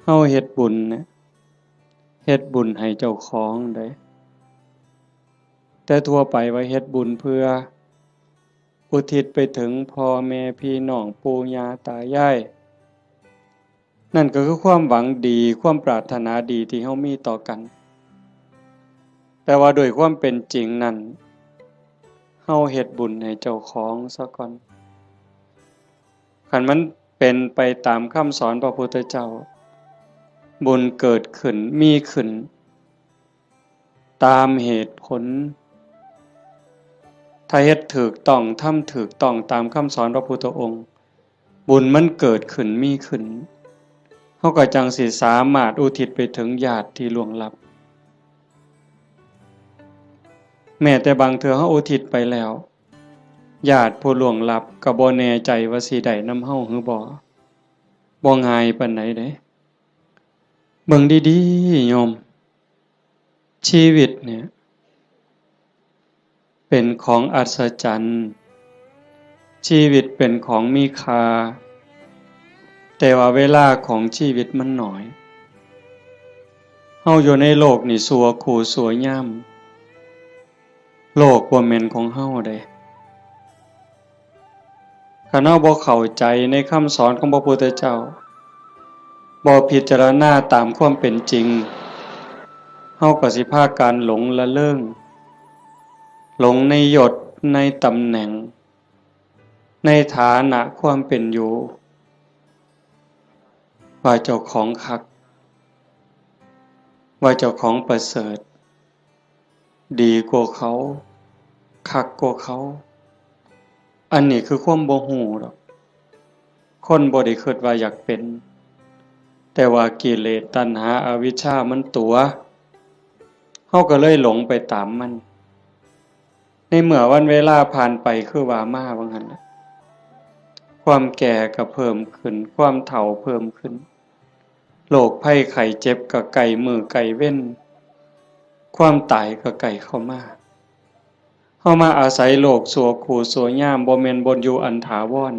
เฮาเฮ็ดบุญเนี่ยเฮ็ดบุญให้เจ้าของได้แต่ทั่วไปว่าเฮ็ดบุญเพื่ออุทิศไปถึงพ่อแม่พี่น้องปู่ย่าตายายนั่นก็คือความหวังดีความปรารถนาดีที่เฮามีต่อกันแต่ว่าโดยความเป็นจริงนั้นเฮาเฮ็ดบุญให้เจ้าของซะก่อนคันมันเป็นไปตามคำสอนพระพุทธเจ้าบุญเกิดขึ้นมีขึ้นตามเหตุผลถ้าเฮ็ดถูกต้องทำถูกต้องตามคำสอนพระพุทธองค์บุญมันเกิดขึ้นมีขึ้นเฮาก็จังสิสามารถอุทิศไปถึงญาติที่ล่วงลับแม้แต่บางเทื่อเฮาอุทิศไปแล้วญาติผู้ล่วงลับก็บ่แน่ใจว่าสิได้นำเฮาหรือบ่ง่ายปานใดเด้เบิ่งดีๆโยมชีวิตเนี่ยเป็นของอัศจรรย์ชีวิตเป็นของมีค่าแต่ว่าเวลาของชีวิตมันน้อยเฮาอยู่ในโลกนี่สัวคู่สัวยามโลกบ่แม่นของเฮาเด้คันเฮาบ่เข้าใจในคำสอนของพระพุทธเจ้าบ่พิจารณาตามความเป็นจริงเฮาก็สิพากันหลงละเริงหลงในยศในตำแหน่งในฐานะความเป็นอยู่ว่าเจ้าของคักว่าเจ้าของประเสริฐดีกว่าเขาคักกว่าเขาอันนี้คือความบ่ฮู้ดอกคนบ่ได้คิดว่าอยากเป็นแต่ว่ากิเลสตัณหาอวิชชามันตัวเฮาก็เลยหลงไปตามมันในเมื่อวันเวลาผ่านไปคือว่ามาว่างั้นน่ะความแก่ก็เพิ่มขึ้นความเฒ่าเพิ่มขึ้นโรคภัยไข้เจ็บก็ใกล้มื้อใกล้เว้นความตายก็ใกล้เข้ามาเฮามาอาศัยโลกสัวคู่สัวยามบ่แม่นบ่อยู่อันถาวร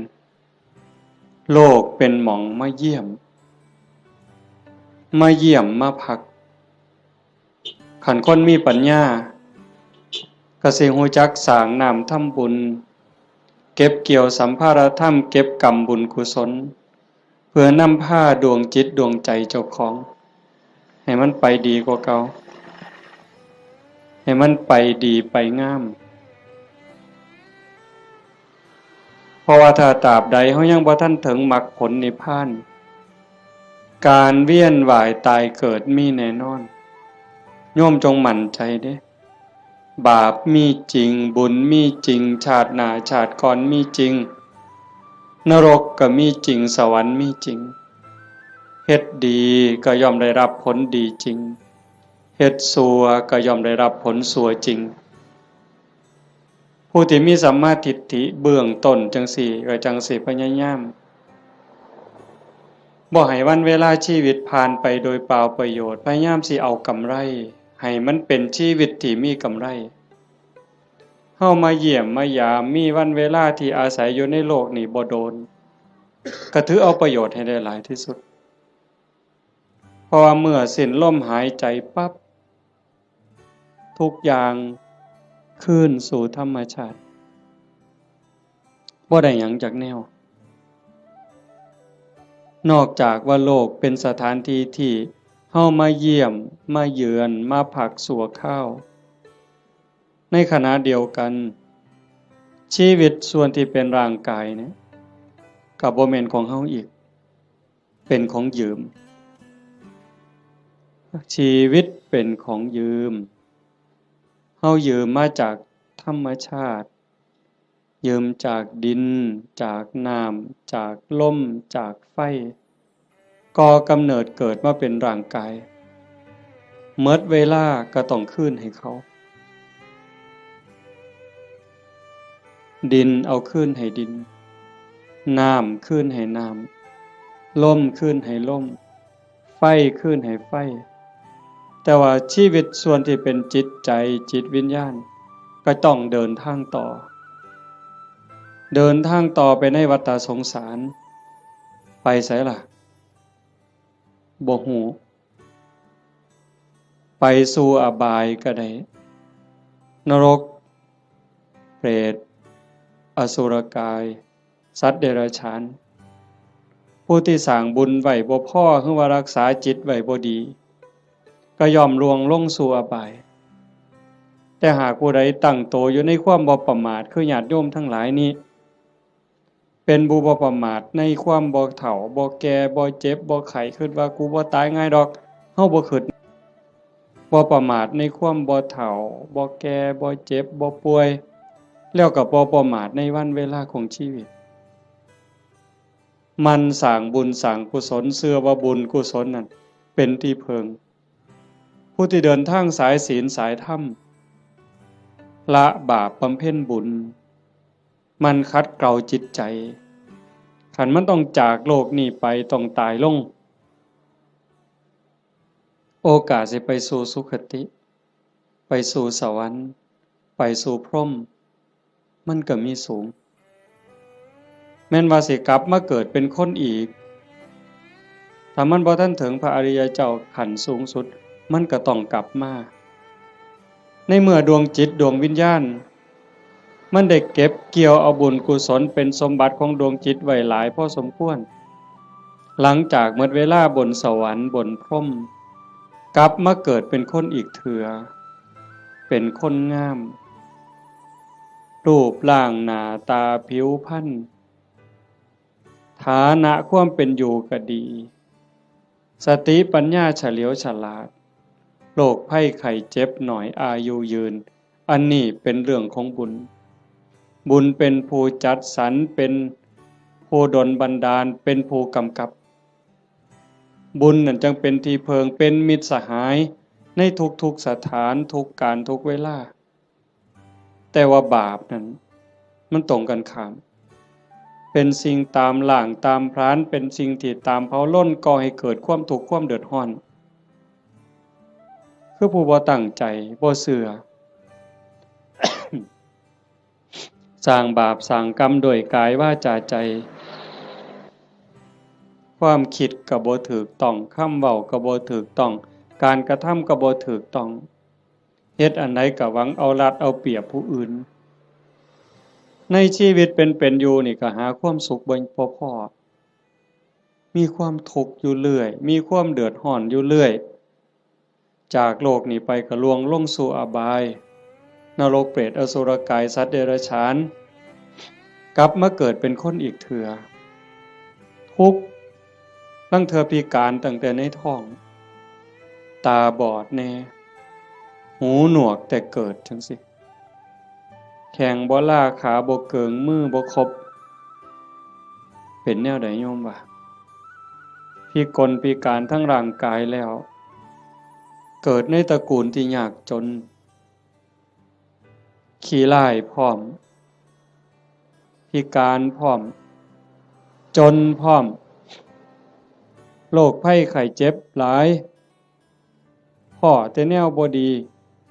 โลกเป็นหม่องมาเยี่ยมมาพักคันคนมีปัญญาก็สิรู้จักสร้างน้ำทำบุญเก็บเกี่ยวสัมภารธรรมเก็บกรรมบุญกุศลเพื่อนำพาดวงจิตดวงใจเจ้าของให้มันไปดีกว่าเก่าให้มันไปดีไปงามเพราะว่าถ้าตราบใดเฮายังบ่ทันถึงมรรคผลนิพพานการเวียนว่ายตายเกิดมีแน่นอนโยมจงมั่นใจเด้บาปมีจริงบุญมีจริงชาติหน้าชาติก่อนมีจริงนรกก็มีจริงสวรรค์มีจริงเฮ็ดดีก็ย่อมได้รับผลดีจริงเฮ็ดชั่วก็ย่อมได้รับผลชั่วจริงผู้ที่มีสัมมาทิฏฐิเบื้องต้นจังสี่ก็จังสิพยายามบ่ให้วันเวลาชีวิตผ่านไปโดยเปล่าประโยชน์พยายามสิเอากำไรให้มันเป็นชีวิตที่มีกำไรเฮามาเยี่ยมมายามมีวันเวลาที่อาศัยอยู่ในโลกนี้บ่โดนก็ถือเอาประโยชน์ให้ได้หลายที่สุดเพราะว่าเมื่อสิ้นลมหายใจปั๊บทุกอย่างคืนสู่ธรรมชาติบ่ได้หยังจากแนวนอกจากว่าโลกเป็นสถานที่ที่เฮามาเยี่ยมมาเยือนมาพักชั่วคราวในขณะเดียวกันชีวิตส่วนที่เป็นร่างกายเนี่ยก็บ่แม่นของเฮาอีกเป็นของยืมชีวิตเป็นของยืมเฮายืมมาจากธรรมชาติยืมจากดินจากน้ำจากลมจากไฟก่อกำเนิดเกิดมาเป็นร่างกายหมดเวลาก็ต้องคืนให้เขาดินเอาคืนให้ดินน้ำคืนให้น้ำลมคืนให้ลมไฟคืนให้ไฟแต่ว่าชีวิตส่วนที่เป็นจิตใจจิตวิญญาณก็ต้องเดินทางต่อไปในวัฏสงสารไปไสล่ะ บ่ฮู้ไปสู่อบายก็ได้นรกเปรตอสุรกายสัตว์เดรัจฉานผู้ที่สร้างบุญไว้บ่พอคือว่ารักษาจิตไว้บ่ดีก็ย่อมลวงลงสู่อบายแต่หากผู้ใดตั้งโตอยู่ในความบ่ประมาทคือญาติโยมทั้งหลายนี้เป็นผู้บ่ประมาทในความบ่เฒ่าบ่แก่บ่เจ็บบ่ไข้คิดว่ากูบ่ตายง่ายดอกเฮาบ่คิดบ่ประมาทในความบ่เฒ่าบ่แก่บ่เจ็บบ่ป่วยแล้วก็บ่ประมาทในวันเวลาของชีวิตมันสร้างบุญสร้างกุศลเชื่อว่าบุญกุศลนั้นเป็นที่เพิงผู้ที่เดินทางสายศีลสายธรรมละบาปบำเพ็ญบุญมันคัดเกลาจิตใจขันมันต้องจากโลกนี้ไปต้องตายลงโอกาสสิไปสู่สุคติไปสู่สวรรค์ไปสู่พรหมมันก็มีสูงแม่นว่าสิกลับมาเกิดเป็นคนอีกถ้ามันบ่ทันถึงพระอริยเจ้าขั้นสูงสุดมันก็ต้องกลับมาในเมื่อดวงจิตดวงวิญญาณมันได้เก็บเกี่ยวเอาบุญกุศลเป็นสมบัติของดวงจิตไว้หลายพอสมควรหลังจากหมดเวลาบนสวรรค์บนพรหมกลับมาเกิดเป็นคนอีกเถื่อเป็นคนงามรูปร่างหน้าตาผิวพรรณฐานะความเป็นอยู่ก็ดีสติปัญญาเฉลียวฉลาดโรคภัยไข้เจ็บหน่อยอายุยืนอันนี้เป็นเรื่องของบุญบุญเป็นผู้จัดสรรเป็นผู้ดลบันดาลเป็นผู้กำกับบุญนั่นจึงเป็นที่เพิงเป็นมิตรสหายในทุกๆสถานทุกการทุกเวลาแต่ว่าบาปนั้นมันตรงกันข้ามเป็นสิ่งตามหล่างตามพรานเป็นสิ่งที่ตามเผาล้นก่อให้เกิดความทุกข์ความเดือดร้อนคือผู้บ่ตั้งใจบ่เชื่อ สร้างบาปสร้างกรรมโดยกายวาจาใจความคิดก็บ่ถูกต้องคำเว้าก็บ่ถูกต้องการกระทำก็บ่ถูกต้องเฮ็ดอันใดก็หวังเอารัดเอาเปรียบผู้อื่นในชีวิตเป็นอยู่นี่ก็หาความสุขบ่พอมีความทุกข์อยู่เรื่อยมีความเดือดร้อนอยู่เรื่อยจากโลกนี้ไปก็ล่วงลงสู่อบายนรกเปรตอสุรกายสัตว์เดรัจฉานกลับมาเกิดเป็นคนอีกเถื่อทุกข์ลังเธอพิการตั้งแต่ในท้องตาบอดแน่หูหนวกแต่เกิดจังสิแข้งบ่ล่าขาบ่เกิงมือบ่ครบเป็นแนวใดโยมวะพิกลพิการทั้งร่างกายแล้วเกิดในตระกูลที่ยากจนขี้ร้ายพร้อมพิการพร้อมจนพร้อมโรคภัยไข้เจ็บหลายพ้อแต่แนวบ่ดี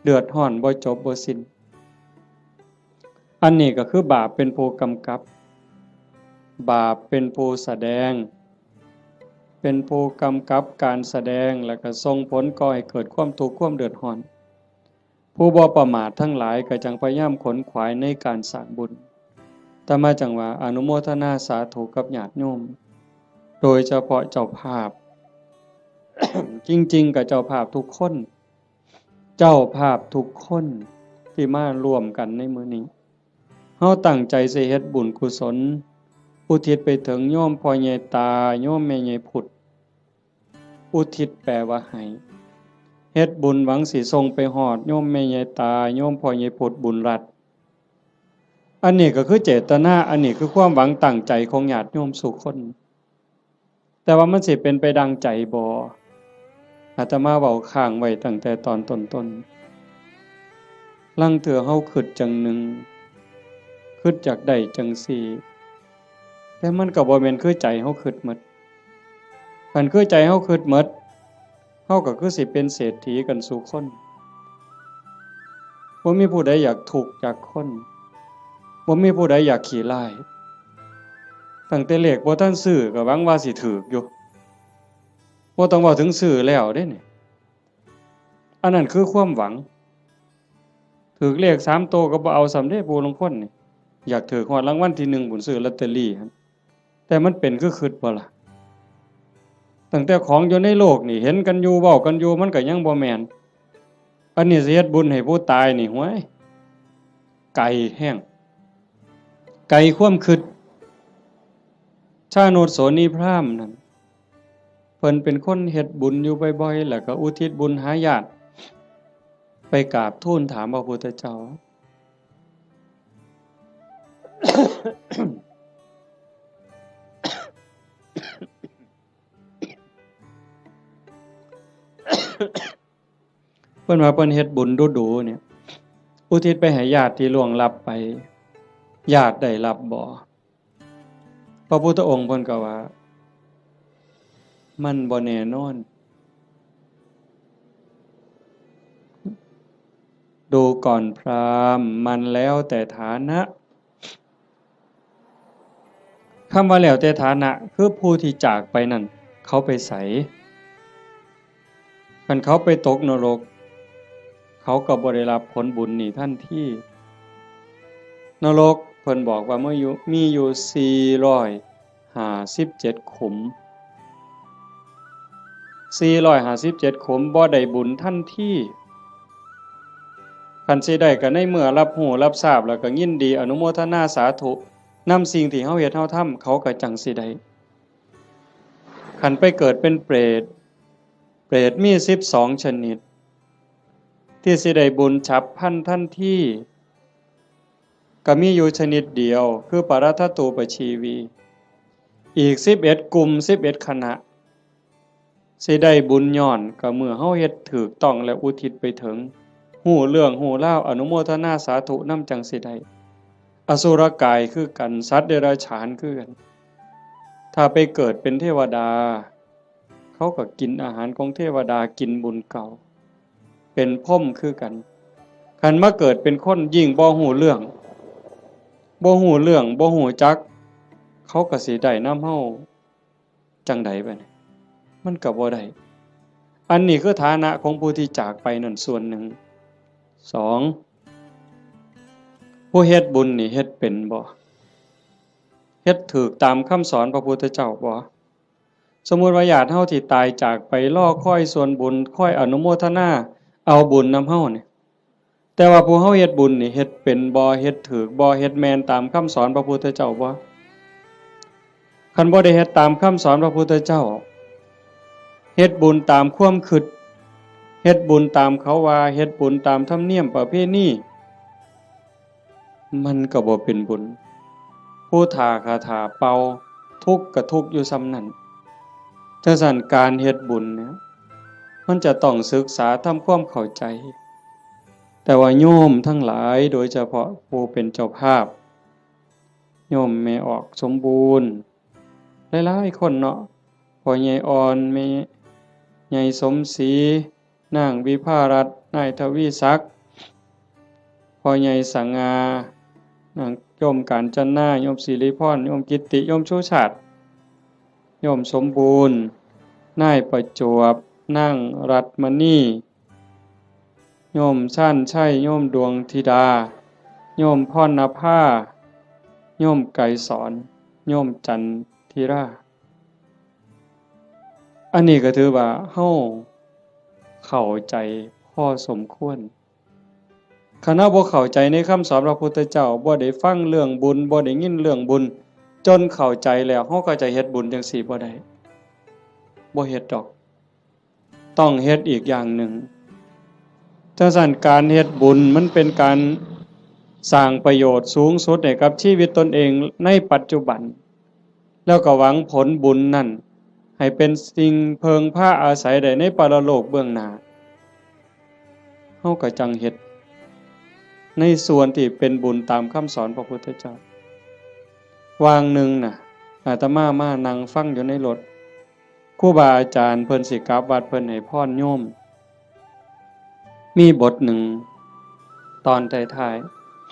เดือดร้อนบ่จบบ่สิ้นอันนี้ก็คือบาปเป็นผู้กำกับบาปเป็นผู้แสดงเป็นผู้กำกับการแสดงแล้วก็ส่งผลก่อให้เกิดความทุกข์ความเดือดร้อนผู้บ่ประมาททั้งหลายก็จังพยายามขนขวายในการสร้างบุญแต่มาจังว่าอนุโมทนาสาธุกับญาติโยมโดยเฉพาะเจ้าภาพ จริงๆกับเจ้าภาพทุกคนเจ้าภาพทุกคนที่มาร่วมกันในมื้อนี้เฮาตั้งใจสิเฮ็ดบุญกุศลอุทิศไปถึงโยมพ่อใหญ่ตาโยมแม่ใหญ่พุทธอุทิศแปลว่าให้เฮ็ดบุญหวังสิส่งไปฮอดโยมแม่ใหญ่ตาโยมพ่อใหญ่พุทธบุญรัตน์อันนี้ก็คือเจตนาอันนี้คือความหวังตั้งใจของญาติโยมทุกคนแต่ว่ามันสิเป็นไปดังใจบ่อาตมาเว้าค้างไว้ตั้งแต่ตอนต้นๆลังเถื่อเฮาคิดจังหนึ่งคิดจากได้จังสี่แต่มันก็บ่แม่นคือใจเฮาคิดหมดคันคือใจเฮาคิดหมดเฮาก็คือสิเป็นเศรษฐีกันสู่คนบ่มีผู้ใดอยากทุกข์จากคนบ่มีผู้ใดอยากขี้ร้ายตั้งแต่เลขบ่ทันซื้อก็หวังว่าสิถูกอยู่บ่ บ่ต้องเว้าถึงซื้อแล้วเด้นี่อันนั้นคือความหวังถูกเลข3ตัวก็บ่เอาสำเร็จผู้ลางคนนี่อยากถูกฮอดรางวัลที่1บุญซื้อลอตเตอรี่หั่นแต่มันเป็นคือคิดบ่ล่ะตั้งแต่ของอยู่ในโลกนี่เห็นกันอยู่เว้ากันอยู่มันก็ยังบ่แม่นอันนี้สิเฮ็ดบุญให้ผู้ตายนี่ห้วยไกลแห้งไกลความคิดชาโนดโสนีพราหมณ์นั่นเพิ่นเป็นคนเฮ็ดบุญอยู่บ่อยๆแล้วก็อุทิศบุญหาญาติไปกราบทูลถามพระพุทธเจ้า เพิ่นว่าเพิ่นเฮ็ดบุญดูๆเนี่ยอุทิศไปให้ญาติที่ล่วงลับไปญาติได้รับบ่พระพุทธองค์เพิ่นก็ว่ามันบ่แน่นอนดูก่อนพราหมณ์มันแล้วแต่ฐานะคำว่าแล้วแต่ฐานะคือผู้ที่จากไปนั่นเขาไปไสคันเขาไปตกนรกเขาก็บ่ได้รับผลบุญนี่ทันทีนรกเพิ่นบอกว่ามีอยู่457ขุม457ขุมบ่ได้บุญทันทีคันสิได้ก็ในเมื่อรับรู้รับทราบแล้วก็ยินดีอนุโมทนาสาธุนำสิ่งที่เฮาเฮ็ดเฮาทำเขาก็จังสิได้คันไปเกิดเป็นเปรตมี12ชนิดที่สิได้บุญฉับพลันทันทีก็มีอยู่ชนิดเดียวคือปรัตถตูปชีวีอีก11กลุ่ม11คณะสิได้บุญย้อนก็เมื่อเฮาเฮ็ดถูกต้องและอุทิศไปถึงฮู้เรื่องฮู้ราวอนุโมทนาสาธุนำจังสิได้อสุรกายคือกันสัตว์เดรัจฉานคือกันถ้าไปเกิดเป็นเทวดาเขาก็กินอาหารของเทวดากินบุญเก่าเป็นพรหมคือกันคันมาเกิดเป็นคนยิ่งบ่ฮู้เรื่องบ่ฮู้จักเขาก็สิได้นำเฮาจังได๋บัดนี้มันก็บ่ได้อันนี้คือฐานะของผู้ที่จากไปนั่นส่วนหนึ่ง2ผู้เฮ็ดบุญนี่เฮ็ดเป็นบ่เฮ็ดถูกตามคำสอนพระพุทธเจ้าบ่สมมุติว่าญาติเฮาที่ตายจากไปรอคอยส่วนบุญคอยอนุโมทนาเอาบุญนำเฮานี่แต่ว่าผู้เฮาเฮ็ดบุญนี่เฮ็ดเป็นบ่เฮ็ดถูกบ่เฮ็ดแม่นตามคำสอนพระพุทธเจ้าบ่คันบ่ได้เฮ็ดตามคำสอนพระพุทธเจ้าเฮ็ดบุญตามความคิดเฮ็ดบุญตามเขาว่าเฮ็ดบุญตามธรรมเนียมประเพณีมันก็บ่เป็นบุญผู้ทาคาถาเป่าทุกข์ก็ทุกข์อยู่ส่ำนั้นจังซั่นการเฮ็ดบุญเนี่ยมันจะต้องศึกษาทำความเข้าใจแต่ว่าโยมทั้งหลายโดยเฉพาะผู้เป็นเจ้าภาพโยมแม่ออกสมบูรณ์หลายๆคนเนาะพ่อใหญ่อ่อนแม่ใหญ่สมศรีนางวิภารัตน์นายทวีศักดิ์พ่อใหญ่สังงานางโยมกาญจนาโยมศิริพรโยมกิตติโยมชูชาติโยมสมบูรณ์นายประจวบนางรัตมณีโยมชั่นชัยโยมดวงธิดาโยมพรณภาโยมไกรสอนโยมจันทิราอันนี้ก็ถือว่าเฮาเข้าใจพอสมควรคณะบ่เข้าใจในคำสอนพระพุทธเจ้าบ่ได้ฟังเรื่องบุญบ่ได้ยินเรื่องบุญจนเข้าใจแล้วเฮาก็จะเฮ็ดบุญจังซี่บ่ได้บ่เฮ็ดดอกต้องเฮ็ดอีกอย่างหนึ่งจังซั่นการเฮ็ดบุญมันเป็นการสร้างประโยชน์สูงสุดให้กับชีวิตตนเองในปัจจุบันแล้วก็หวังผลบุญนั่นให้เป็นสิ่งเพิงพาอาศัยได้ในปรโลกเบื้องหน้าเฮาก็จังเฮ็ดในส่วนที่เป็นบุญตามคำสอนพระพุทธเจ้าวางหนึ่งน่ะอาตมามานั่งฟังอยู่ในรถครูบาอาจารย์เพิ่นสิกลับวัดเพิ่นให้พรโยมมีบทหนึ่งตอนท้าย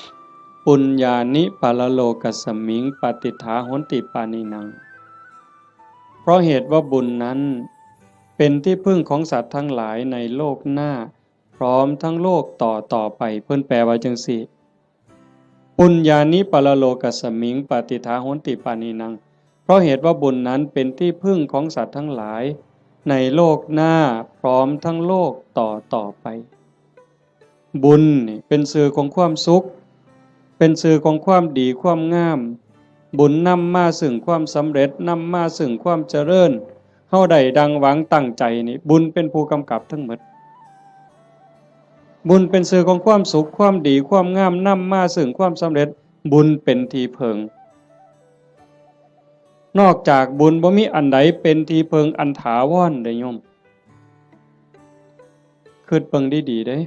ๆปุญญานิปาลโลกัสสมิงปฏิฐาโหนติปานินังเพราะเหตุว่าบุญนั้น เป็นที่พึ่งของสัตว์ทั้งหลายในโลกหน้าพร้อมทั้งโลกต่อไปเพิ่นแปลว่าจังซี่ปุญญานิปรโลกัสสมิงปฏิทาโหนติปานินังเพราะเหตุว่าบุญนั้นเป็นที่พึ่งของสัตว์ทั้งหลายในโลกหน้าพร้อมทั้งโลกต่อไปบุญนี่เป็นสื่อของความสุขเป็นสื่อของความดีความงามบุญนำมาซึ่งความสำเร็จนำมาซึ่งความเจริญเฮาได้ดังหวังตั้งใจนี่บุญเป็นผู้กำกับทั้งหมดบุญเป็นสื่อของความสุขความดีความงามนำมาซึ่งความสำเร็จบุญเป็นที่เพิงนอกจากบุญบ่มีอันใดเป็นที่เพิงอันถาวรเด้อโยมคิดเบิ่งดีๆเด้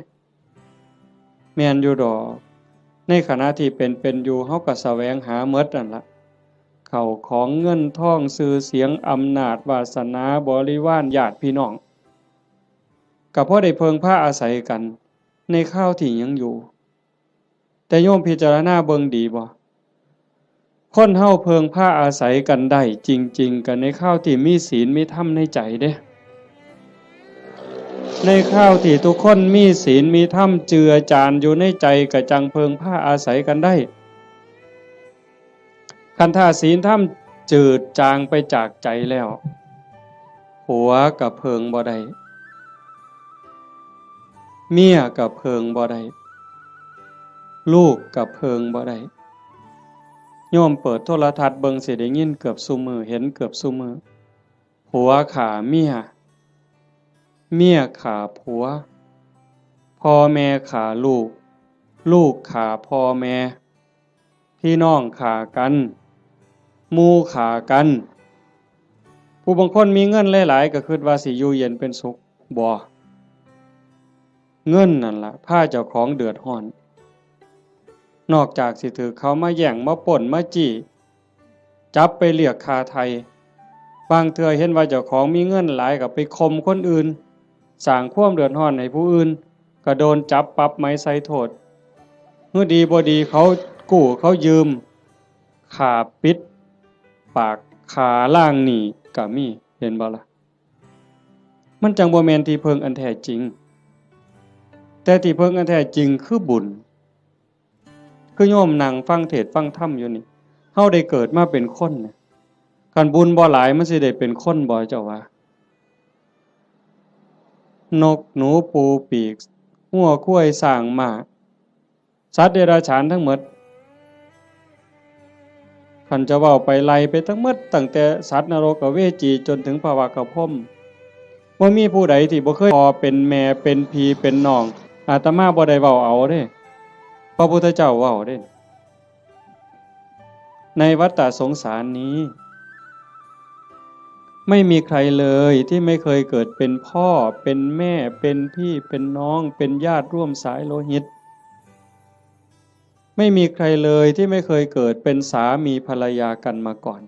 แม่นอยู่ดอกในขณะที่เป็นอยู่เฮาก็แสวงหาหมดนั่นล่ะเข้าของเงินทองชื่อเสียงอำนาจวาสนาบริวารญาติพี่น้องก็เพราะได้เพิงพาอาศัยกันในข้าวที่ยังอยู่แต่โยมพิจารณาเบิ่งดีบ่คนเฮาเพิงพาอาศัยกันได้จริงๆกันในข้าวที่มีศีลมีธรรมในใจเด้ในข้าวที่ทุกคนมีศีลมีธรรมเจือจานอยู่ในใจก็จังเพิงพาอาศัยกันได้คันถ้าศีลธรรมจืดจางไปจากใจแล้วผัวก็เพิงบ่ได้เมียก็เพิงบ่ได้ลูกก็เพิงบ่ได้โยมเปิดโทรทัศน์เบิ่งสิได้ยินเกือบซุมื้อเห็นเกือบซุมื้อผัวฆ่าเมียเมียฆ่าผัวพ่อแม่ฆ่าลูกลูกฆ่าพ่อแม่พี่น้องฆ่ากันหมู่ฆ่ากันผู้บางคนมีเงินหลายๆก็คิดว่าสิอยู่เย็นเป็นสุขบ่เงินนั่นล่ะพาเจ้าของเดือดร้อนนอกจากสิถือเขามาแย่งมาป่นมาจี้จับไปเรียกค่าไทยบางเทื่อเห็นว่าเจ้าของมีเงินหลายก็ไปข่มคนอื่นสร้างความเดือดร้อนให้ผู้อื่นก็โดนจับปรับไม้ใส่โทษเมื่อดีบ่ดีเขากู้เขายืมค่าปิดปากค่าล้างหนี้ก็มีเห็นบ่ล่ะมันจังบ่แม่นที่เพิงอันแท้จริงแต่ที่เพิงอันแท้จริงคือบุญคือโยมนั่งฟังเทศน์ฟังธรรมอยู่นี่เฮาได้เกิดมาเป็นคนเนี่ยคันบุญบ่หลายมันสิได้เป็นคนบ่เจ้าว่านกหนูปูปีกงัวควายสร้างม้าสัตว์เดรัจฉานทั้งหมดคันจะเว้าไปไล่ไปทั้งหมดตั้งแต่สัตว์นรกเวจีจนถึงภวกพรหมบ่มีผู้ใดที่บ่เคยพ่อเป็นแม่เป็นพี่เป็นน้องอาตมาบ่ได้เว้าเอาเด้พระพุทธเจ้าเว้าเด้ในวัฏฏะสงสารนี้ไม่มีใครเลยที่ไม่เคยเกิดเป็นพ่อเป็นแม่เป็นพี่เป็นน้องเป็นญาติร่วมสายโลหิตไม่มีใครเลยที่ไม่เคยเกิดเป็นสามีภรรยากันมาก่อน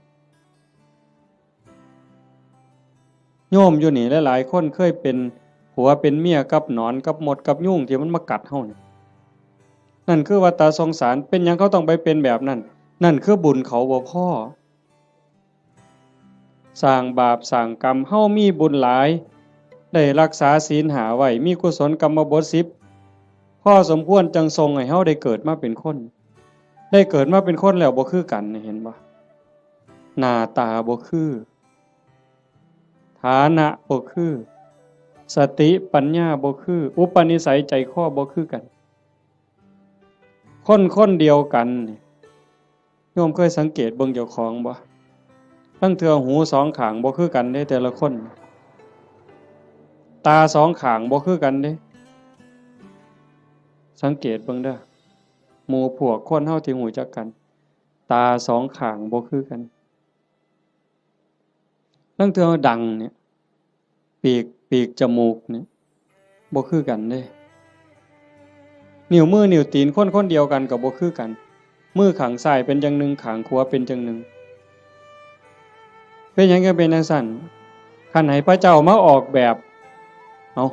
โยมอยู่นี่หลายๆคนเคยเป็นผัวเป็นเมียกับหนอนกับมดกับยุ่งที่มันมากัดเฮานี่นั่นคือวัฏฏะสงสารเป็นหยังเขาต้องไปเป็นแบบนั้นนั่นคือบุญเขาบ่พอสร้างบาปสร้างกรรมเฮามีบุญหลายได้รักษาศีล5ไว้มีกุศลกรรมบท10พอสมควรจังทรงให้เฮาได้เกิดมาเป็นคนได้เกิดมาเป็นคนแล้วบ่คือกันเห็นบ่หน้าตาบ่คือฐานะบ่คือสติปัญญาบ่คืออุปนิสัยใจคอบ่คือกันคนเดียวกันโยมเคยสังเกตเบิ่งเจ้าของบ่ตั้งเทื่อหูสองข้างบ่คือกันเด้แต่ละคนตาสองข้างบ่คือกันเด้สังเกตเบิ่งเด้อหมู่พวกคนเฮาที่รู้จักกันตาสองข้างบ่คือกันตั้งเทื่อดังเนี่ยปีกจมูกเนี่ยบ่คือกันเด้นิ้วมือนิ้วตีนคนเดียวกันก็บ่คือกันมือข้างซ้ายเป็นจังหนึ่งข้างขวาเป็นจังหนึ่งเป็นหยังก็เป็นจังซั่นคันให้พระเจ้ามาออกแบบเอา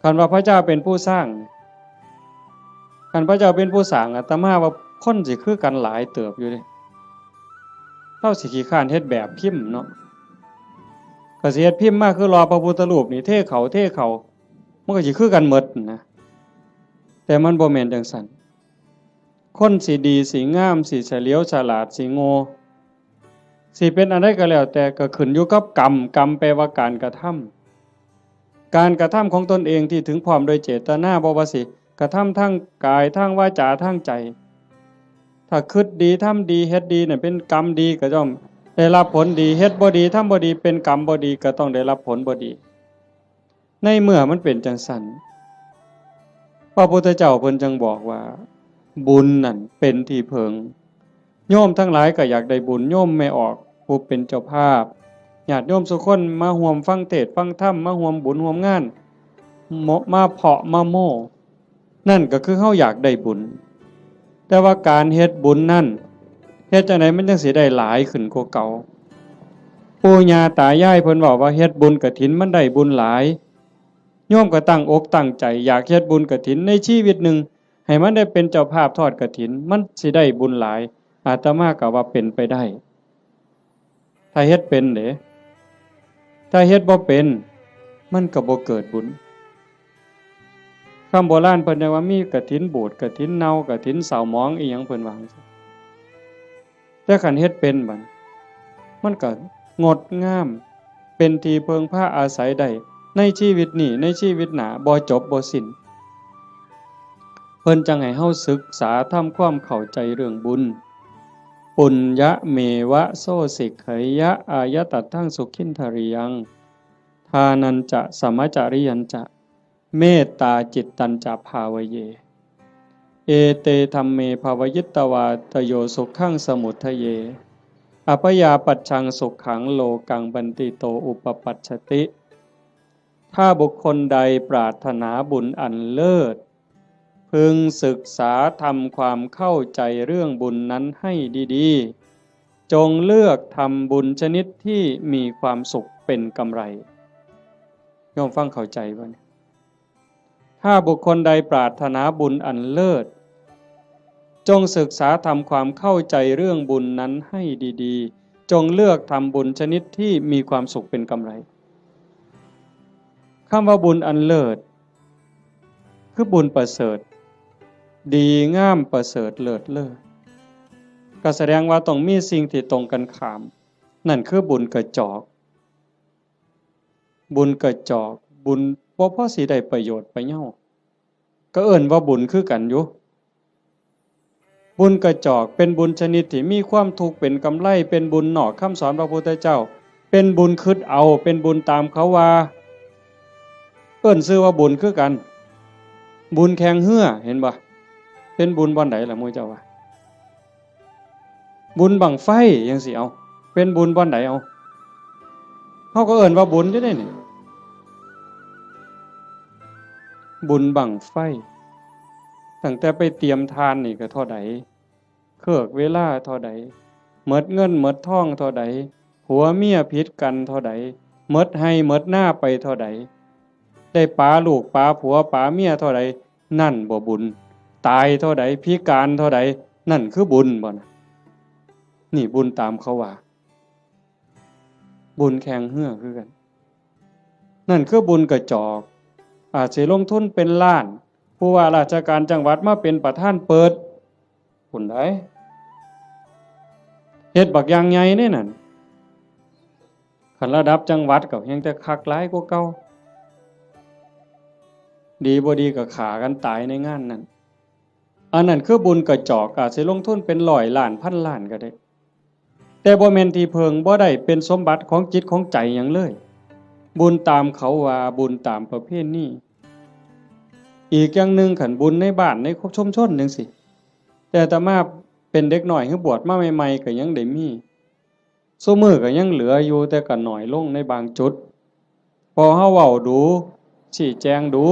คันว่าพระเจ้าเป็นผู้สร้างคันพระเจ้าเป็นผู้สร้างอาตมาว่าคนสิคือกันหลายเติบอยู่เด้เราสิขี้คร้านเฮ็ดแบบพิมพ์เนาะ ก็สิเฮ็ดพิมพ์มาคือรอพระพุทธรูปนี่เทเขามันก็สิคือกันหมดนะแต่มันบ่แม่นจังซั่นคนสิดีสิงามสิเฉลียวฉลาดสิโง่สิเป็นอะไรก็แล้วแต่ก็ขึ้นอยู่กับกรรมแปลว่าการกระทำของตนเองที่ถึงพร้อมโดยเจตนาบ่ว่าสิกระทำทั้งกายทั้งวาจาทั้งใจถ้าคิดดีทำดีเฮ็ดดีเนี่ยเป็นกรรมดีก็ต้องได้รับผลดีเฮ็ดบ่ดีทำบ่ดีเป็นกรรมบ่ดีก็ต้องได้รับผลบ่ดีในเมื่อมันเป็นจังซั่นพระพุทธเจ้าเพิ่นจึงบอกว่าบุญนั่นเป็นที่เพิงโยมทั้งหลายก็อยากได้บุญโยมไม่ออกผู้เป็นเจ้าภาพญาติโยมทุกคนมาร่วมฟังเทศน์ฟังธรรมมาร่วมบุญร่วมงานมาเพาะมาโม่นั่นก็คือเฮาอยากได้บุญแต่ว่าการเฮ็ดบุญนั่นเฮ็ดจังได๋มันจังสิได้หลายขึ้นกว่าเก่าปู่ย่าตายายเพิ่นบอกว่าเฮ็ดบุญกฐินมันได้บุญหลายโยมก็ตั้งอกตั้งใจอยากเฮ็ดบุญกฐินในชีวิตหนึ่งให้มันได้เป็นเจ้าภาพทอดกฐินมันสิได้บุญหลายอาตมาก็ว่าเป็นไปได้ถ้าเฮ็ดเป็นเด้ถ้าเฮ็ดบ่เป็นมันก็บ่เกิดบุญคำโบราณเพิ่นว่ามีกฐินบูดกฐินเน่ากฐินเศร้าหมองอีหยังเพิ่นว่าแต่คันเฮ็ดเป็นบัดมันก็งดงามเป็นที่เพิงพาอาศัยได้ในชีวิตนี้ในชีวิตหน้าบ่จบบ่สิ้นเพิ่นจังให้เฮาศึกษาทำความเข้าใจเรื่องบุญปุญญะเมวะโสสิกขยะอายตัตถังสุขินทริยังทานันจะสมจริยันจะเมตตาจิตตัญจะภาวเยเอเตธัมเมภาวยิตตวาตโยสุขังสมุทเยอภยาปัจฉังสุขังโลกังบันติโตอุปปัชชติถ้าบุคคลใดปรารถนาบุญอันเลิศพึงศึกษาทำความเข้าใจเรื่องบุญนั้นให้ดีๆจงเลือกทำบุญชนิดที่มีความสุขเป็นกำไรโยมฟังเข้าใจบ่เนี่ยถ้าบุคคลใดปรารถนาบุญอันเลิศจงศึกษาทำความเข้าใจเรื่องบุญนั้นให้ดีๆจงเลือกทำบุญชนิดที่มีความสุขเป็นกำไรคำว่าบุญอันเลิศคือบุญประเสริฐดีงามประเสริฐเลิศเลิศก็แสดงว่าต้องมีสิ่งที่ตรงกันข้ามนั่นคือบุญกระจอกบุญบ่พอสิได้ประโยชน์ไปเนาะก็เอิ้นว่าบุญคือกันอยู่บุญกระจอกเป็นบุญชนิดที่มีความทุกข์เป็นกำไรเป็นบุญนอกคำสอนพระพุทธเจ้าเป็นบุญคิดเอาเป็นบุญตามเขาว่าเอิ้นชื่อว่าบุญคือกันบุญแข่งเหือเห็นบ่เป็นบุญบ่อนใดล่ะหมู่เจ้าว่าบุญบั้งไฟจังสิเอาเป็นบุญบ่อนใดเอาเฮาก็เอิ้นว่าบุญอยู่เด้นี่บุญบั้งไฟตั้งแต่ไปเตรียมทานนี่ก็เท่าใดเครือกเวลาเท่าใดหมดเงินหมดทองเท่าใดผัวเมียผิดกันเท่าใดหมดให้หมดหน้าไปเท่าใดได้ปาลูกปาผัวปาเมียเท่าใดนั่นบ่บุญตายเท่าใดพิการเท่าใดนั่นคือบุญบ่นะนี่บุญตามเขาว่าบุญแข่งเหือคือกันนั่นคือบุญกระจอกอาจสิลงทุนเป็นล้านผู้ว่าราชการจังหวัดมาเป็นประธานเปิดพุ่นได้เฮ็ดบักอย่างใหญ่นี่นั่นคันระดับจังหวัดก็ยังแต่คักหลายกว่าเก่าดีบ่ดีก็ฆ่ากันตายในงานนั้นอันนั้นคือบุญกระจอกอาจสิลงทุนเป็น100 ล้านพันล้านก็ได้แต่บ่แม่นที่เพิงบ่ได้เป็นสมบัติของจิตของใจหยังเลยบุญตามเขาว่าบุญตามประเพณีอีกอย่างหนึ่งขันบุญในบ้านในชุมชนจังซี่แต่อาตมาเป็นเด็กน้อยคือบวชมาใหม่ๆก็ยังได้มีซุมื้อก็ยังเหลืออยู่แต่ก็น้อยลงในบางจุดพอเฮาเว้าดูชี้แจงดู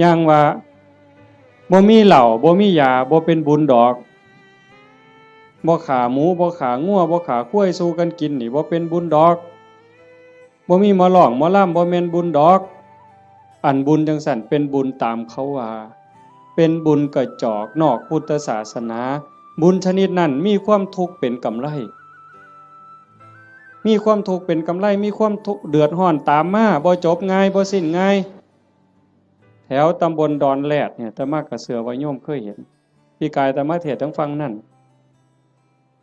อย่างว่าบ่มีเหล้าบ่มียาบ่เป็นบุญดอกบ่ขาหมูบ่ขางัวบ่ขาควายสู้กันกินนี่บ่เป็นบุญดอกบ่มีหมอร้องหมอลำบ่แม่นบุญดอกอันบุญจังซั่นเป็นบุญตามเขาว่าเป็นบุญกระจอกนอกพุทธศาสนาบุญชนิดนั้นมีความทุกข์เป็นกำไร มีความทุกข์เป็นกำไรมีความทุกข์เดือดร้อนตามมาบ่จบง่ายบ่สิ้นง่ายแถวตำบลดอนแรดเนี่ยอาตมากระเสือว่าโยมเคยเห็นพี่กายอาตมาเทศน์ทั้งฟังนั่น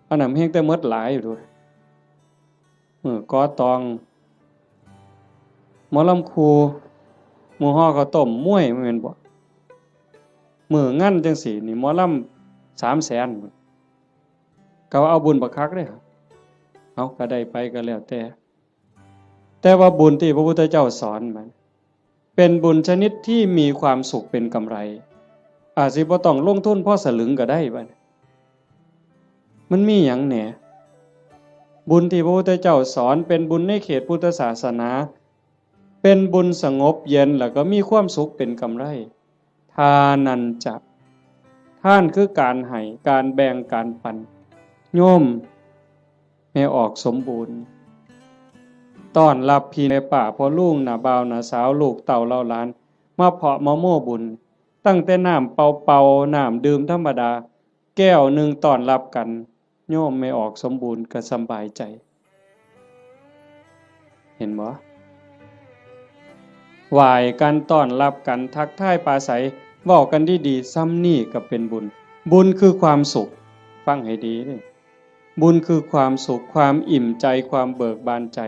อันนั้นเพียงแต่หมดหลายอยู่ด้วยกอตองหมอลำครูหมู่ฮ้อข้าวต้มมวยแม่นบ่มื้องั้นจังซี่นี่หมอลำ300,000ก็เอาบุญบักคักเด้เอาก็ได้ไปก็แล้วแต่ว่าบุญที่พระพุทธเจ้าสอนมันเป็นบุญชนิดที่มีความสุขเป็นกำไรอาจสิบ่ต้องลงทุนพอสลึงก็ได้บัดมันมีหยังแหน่บุญที่พระพุทธเจ้าสอนเป็นบุญในเขตพุทธศาสนาเป็นบุญสงบเย็นแล้วก็มีความสุขเป็นกำไรทานันจะท่านคือการให้การแบ่งการปันโยมให้ออกสมบูรณ์ต้อนรับพี่ในป่าพ่อลุงน่ะบ่าวน่ะสาวลูกเต่าเล่าหลานมาเพาะมะโม่บุญตั้งแต่น้ำเป่าๆน้ำดื่มธรรมดาแก้วหนึ่งต้อนรับกันโยมไม่ออกสมบูรณ์ก็สบายใจเห็นบ่ไหว้กันต้อนรับกันทักทายปราศัยเว้ากันดีๆซ้ำนี่ก็เป็นบุญบุญคือความสุขฟังให้ดีนี่บุญคือความสุขความอิ่มใจความเบิกบานใจ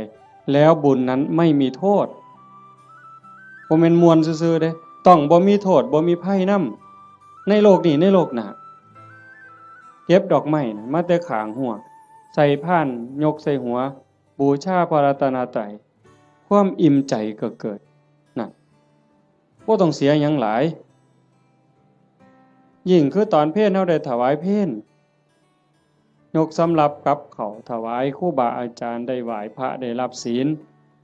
แล้วบุญนั้นไม่มีโทษบ่แม่นม่วนซื่อๆเด้ต้องบ่มีโทษบ่มีภัยนำในโลกนี้ในโลกหน้าเก็บดอกไม้นะมาแต่ข้างหัวใส่พานยกใส่หัวบูชาพระรัตนตรัยความอิ่มใจก็เกิดนั่นบ่ต้องเสียหยังหลายยิ่งคือตอนเพลเฮาได้ถวายเพลยกสำรับกับเขาถวายครูบาอาจารย์ได้ไหว้พระได้รับศีล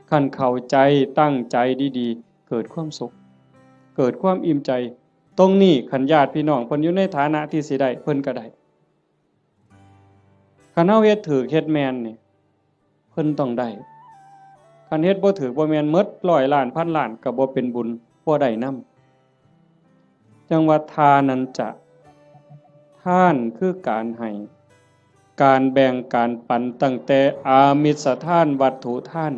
คันเข้าใจตั้งใจดีๆเกิดความสุขเกิดความอิ่มใจตรงนี้คันญาติพี่น้องเพิ่นอยู่ในฐานะที่สิได้เพิ่นก็ได้คันเฮาเฮ็ดถูกเฮ็ดแม่นนี่เพิ่นต้องได้คันเฮ็ดบ่ถูกบ่แม่นหมด100ล้านพันล้านก็บ่เป็นบุญบ่ได้นำจังว่าทานันจะท่านคือการให้การแบ่งการปันตั้งแต่อามิสทานวัตถุทาน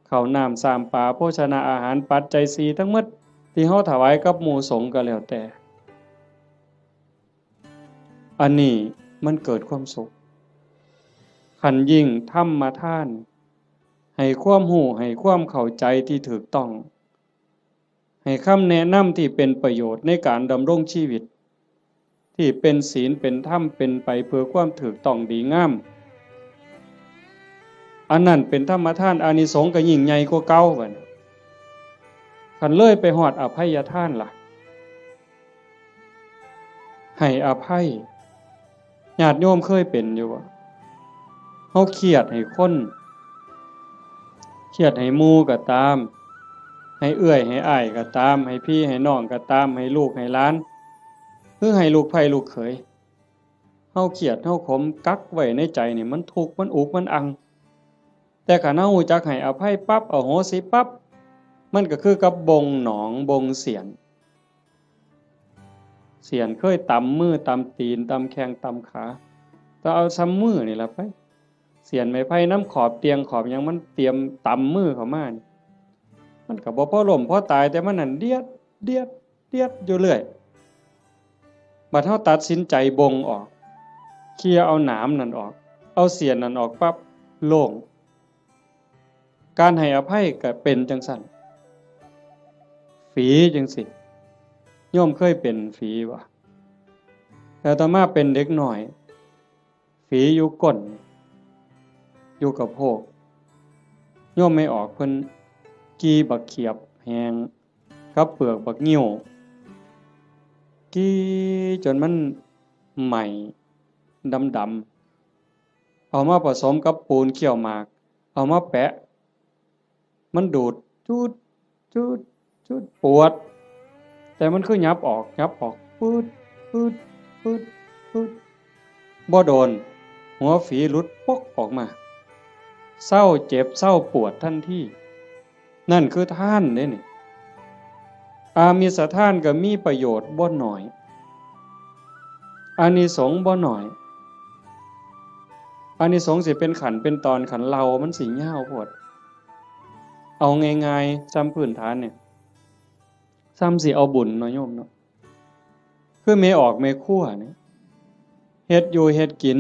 ข้าวน้ำสามปลาโภชนาอาหารปัจจัย4ทั้งหมดที่เฮาถวายกับหมู่สงฆ์ก็แล้วแต่อันนี้มันเกิดความสุขขันยิ่งธรรมทานให้ความรู้ให้ความเข้าใจที่ถูกต้องให้คำแนะนำที่เป็นประโยชน์ในการดำรงชีวิตที่เป็นศีลเป็นธรรมเป็นไปเพื่อความถูกต้องดีงามอันนั้นเป็นธรรมทานอานิสงส์ก็ยิ่งใหญ่กว่าเก่าบัดคันเลยไปฮอดอภัยทานล่ะให้อภัยญาติโยมเคยเป็นอยู่บ่เฮาเครียดให้คนเครียดให้หมู่ก็ตามให้เอื้อยให้อ้ายก็ตามให้พี่ให้น้องก็ตามให้ลูกให้หลานหรือให้ลูกไผลูกเขยเฮาเครียดเฮาขมกักไว้ในใจนี่มันทุกข์มันอุกมันอังแต่คันเฮารู้จักให้อภัยปั๊บอโหสิปั๊บมันก็คือกับบงหนองบงเสียนเคยตำมือตำตีนตำแข้งตำขาก็เอาซ้ำมือนี่ล่ะไปเสียนไม้ไผ่น้ำขอบเตียงขอบหยังมันเตรียมตำมือเข้ามานี่มันก็บ่พอล้มพอตายแต่มันนั่นเดียดอยู่เรื่อยบัดเฮาตัดสินใจบงออกเคลียร์เอาหนามนั่นออกเอาเสียนนั่นออกปั๊บโล่งการให้อภัยก็เป็นจังซั่นฝีจังสิโยมเคยเป็นฝีบ่แต่ต่อมาเป็นเด็กน้อยฝีอยู่ก้นอยู่กับโพกโยมไม่ออกเพิ่นกีบักเขียบแหงกับเปลือกบักงิ้วกีจนมันใหม่ดำๆเอามาผสมกับปูนเคี่ยวหมากเอามาแปะมันดูดจูดปวดแต่มันคือยับออกปืดบ่โดนหัวฝีหลุดปกออกมาเศร้าเจ็บเศร้าปวดทันทีนั่นคือท่านเด้นี่อามิสทานก็มีประโยชน์บ่น้อยอานิสงส์บ่น้อย อานิสงส์สิเป็นขันเป็นตอนขันเรามันสิยาวโพดเอาง่ายๆซ้ำพื้นฐานเนี่ยซ้ำสิเอาบุญเนาะโยมเนาะคือแม่ออกแม่ครัวเนี่ยเฮ็ดอยู่เฮ็ดกิน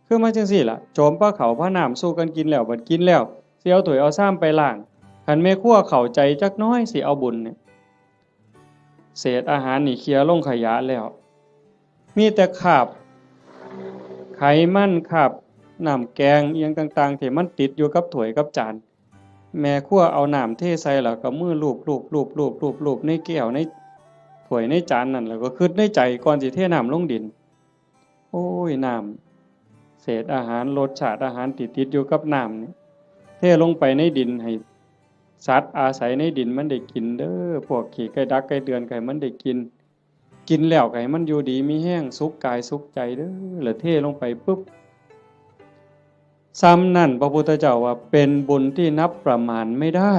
คือมาจังซี่ล่ะโจมปลาเขาพระน้ำสู้กันกินแล้วบัดกินแล้วสิเอาถ้วยเอาซ้ำไปล้างคันแม่ครัวเข้าใจจักน้อยสิเอาบุญเนี่ยเศษอาหารนี่เคลียร์ลงขยะแล้วมีแต่คราบไขมันคราบน้ำแกงเอียงต่างๆที่มันติดอยู่กับถ้วยกับจานแม่ครัวเอาน้ำเทใส่แล้วก็มือลูบในแก้วในถ้วยในจานนั่นแล้วก็คิดในใจก่อนสิเทน้ำลงดินโอ้ยน้ำเศษอาหารรสชาติอาหารติดอยู่กับน้ำนี่เทลงไปในดินให้สัตว์อาศัยในดินมันได้กินเด้อพวกขี้ไก่ดักไก่เดือนไก่มันได้กินแล้วไก่มันอยู่ดีมีแห้งสุขกายสุขใจเด้อแล้วเทลงไปปุ๊บซ้ำนั่นพระพุทธเจ้าว่าเป็นบุญที่นับประมาณไม่ได้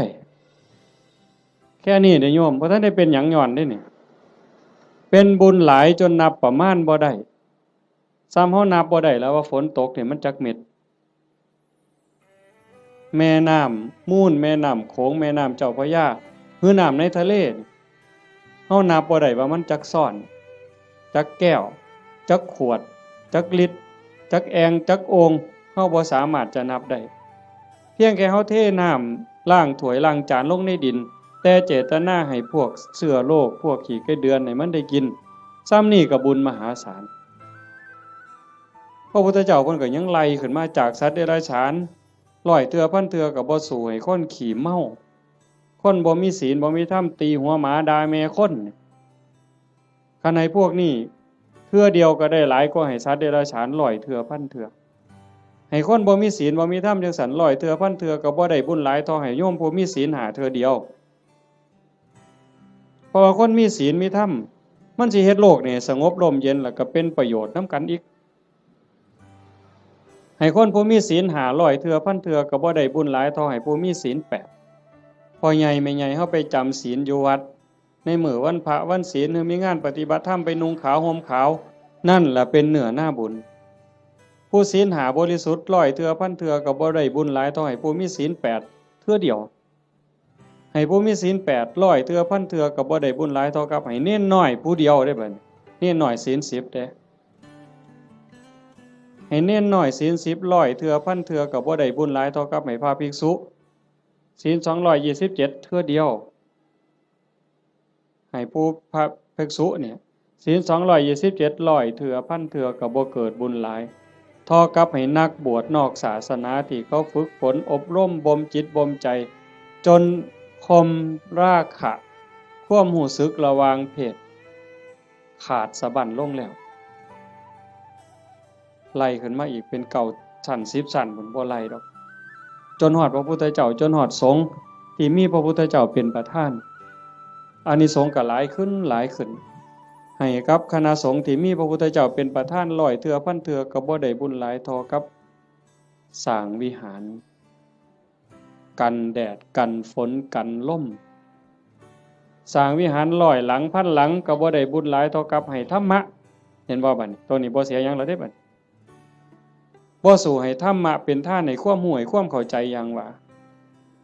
แค่นี้เด้อโยมเพราะท่านได้เป็นหยังย้อนได้นี่เป็นบุญหลายจนนับประมาณบ่ได้ซ้ำเฮานับบ่ได้แล้วว่าฝนตกเนี่ยมันจักเม็ดแม่น้ำมูลแม่น้ำโขงแม่น้ำเจ้าพระยาหรือน้ำในทะเลเฮานับบ่ได้ว่ามันจักซ่อนจักแก้วจักขวดจักลิตรจักแองจักโองเฮาบ่สามารถจะนับได้เพียงแค่เฮาเทน้ำล้างถ้วยล้างจานลงในดินแต่เจตนาให้พวกเชื้อโรคพวกขี้ไก่เดือนให้มันได้กินซ้ำนี่ก็บุญมหาศาลพระพุทธเจ้าเพิ่นก็ยังไล่ขึ้นมาจากสัตว์เดรัจฉานร้อยเทื่อพันเทื่อก็บ่สู้ให้คนขี้เมาคนบ่มีศีลบ่มีธรรมตีหัวหมาด่าแม่คนคันให้พวกนี้เทื่อเดียวก็ได้หลายกว่าให้สัตว์เดรัจฉานร้อยเทื่อพันเทื่อให้คนบ่มีศีลบ่มีธรรมจังสันร้อยเทื่อพันเทื่อก็บ่ได้บุญหลายเท่าให้โยมผู้มีศีลหาเทื่อเดียวเพราะว่าคนมีศีลมีธรรมมันสิเฮ็ดโลกนี่สงบร่มเย็นแล้วก็เป็นประโยชน์นำกันอีกให้คนผู้มีศีลหาร้อยเทื่อพันเทื่อก็บ่ได้บุญหลายเท่าให้ผู้มีศีล8พอใหญ่แม่ใหญ่เฮาไปจำศีลอยู่วัดในมื้อวันพระวันศีลหรือมีงานปฏิบัติธรรมไปนุ่งขาวห่มขาวนั่นล่ะเป็นเนื้อหน้าบุญผู้ศีลหาบริสุทธิ์ร้อยเทื่อพันเทื่อก็บ่ได้บุญหลายเท่าให้ผู้มีศีล8เทื่อเดียวให้ผู้มีศีล8ร้อยเทื่อพันเทื่อก็บ่ได้บุญหลายเท่ากับให้เน้นน้อยผู้เดียวได้บัดเน้นน้อยศีล10เด้ให้เน้นน้อยศีล10ร้อยเทื่อพันเทื่อก็บ่ได้บุญหลายเท่ากับให้พระภิกษุศีล227เทื่อเดียวให้ผู้พระภิกษุเนี่ยศีล227ร้อยเทื่อพันเทื่อก็บ่เกิดบุญหลายเท่ากับให้นักบวชนอกศาสนาที่เขาฝึกฝนอบรมบ่มจิตบ่มใจจนคมราคะความรู้สึกระหว่างเพศขาดสะบั้นลงแล้วไล่ขึ้นมาอีกเป็นเก่าชั้น10ชั้นพุ่นบ่ไล่ดอกจนฮอดพระพุทธเจ้าจนฮอดสงฆ์ที่มีพระพุทธเจ้าเป็นประธานอานิสงส์ก็หลายขึ้นให้กับคณะสงฆ์ที่มีพระพุทธเจ้าเป็นประธานร้อยเทื่อพันเทื่อก็บ่ได้บุญหลายเท่ากับสร้างวิหารกันแดดกันฝนกันลมสร้างวิหารร้อยหลังพันหลังก็บ่ได้บุญหลายเท่ากับให้ธรรมะเห็นบ่บัดนี้ตัวนี้บ่เสียหยังแล้วเด้บัดบ่สู้ให้ธรรมะเป็นท่านในความรู้ให้ความเข้าใจอย่างว่า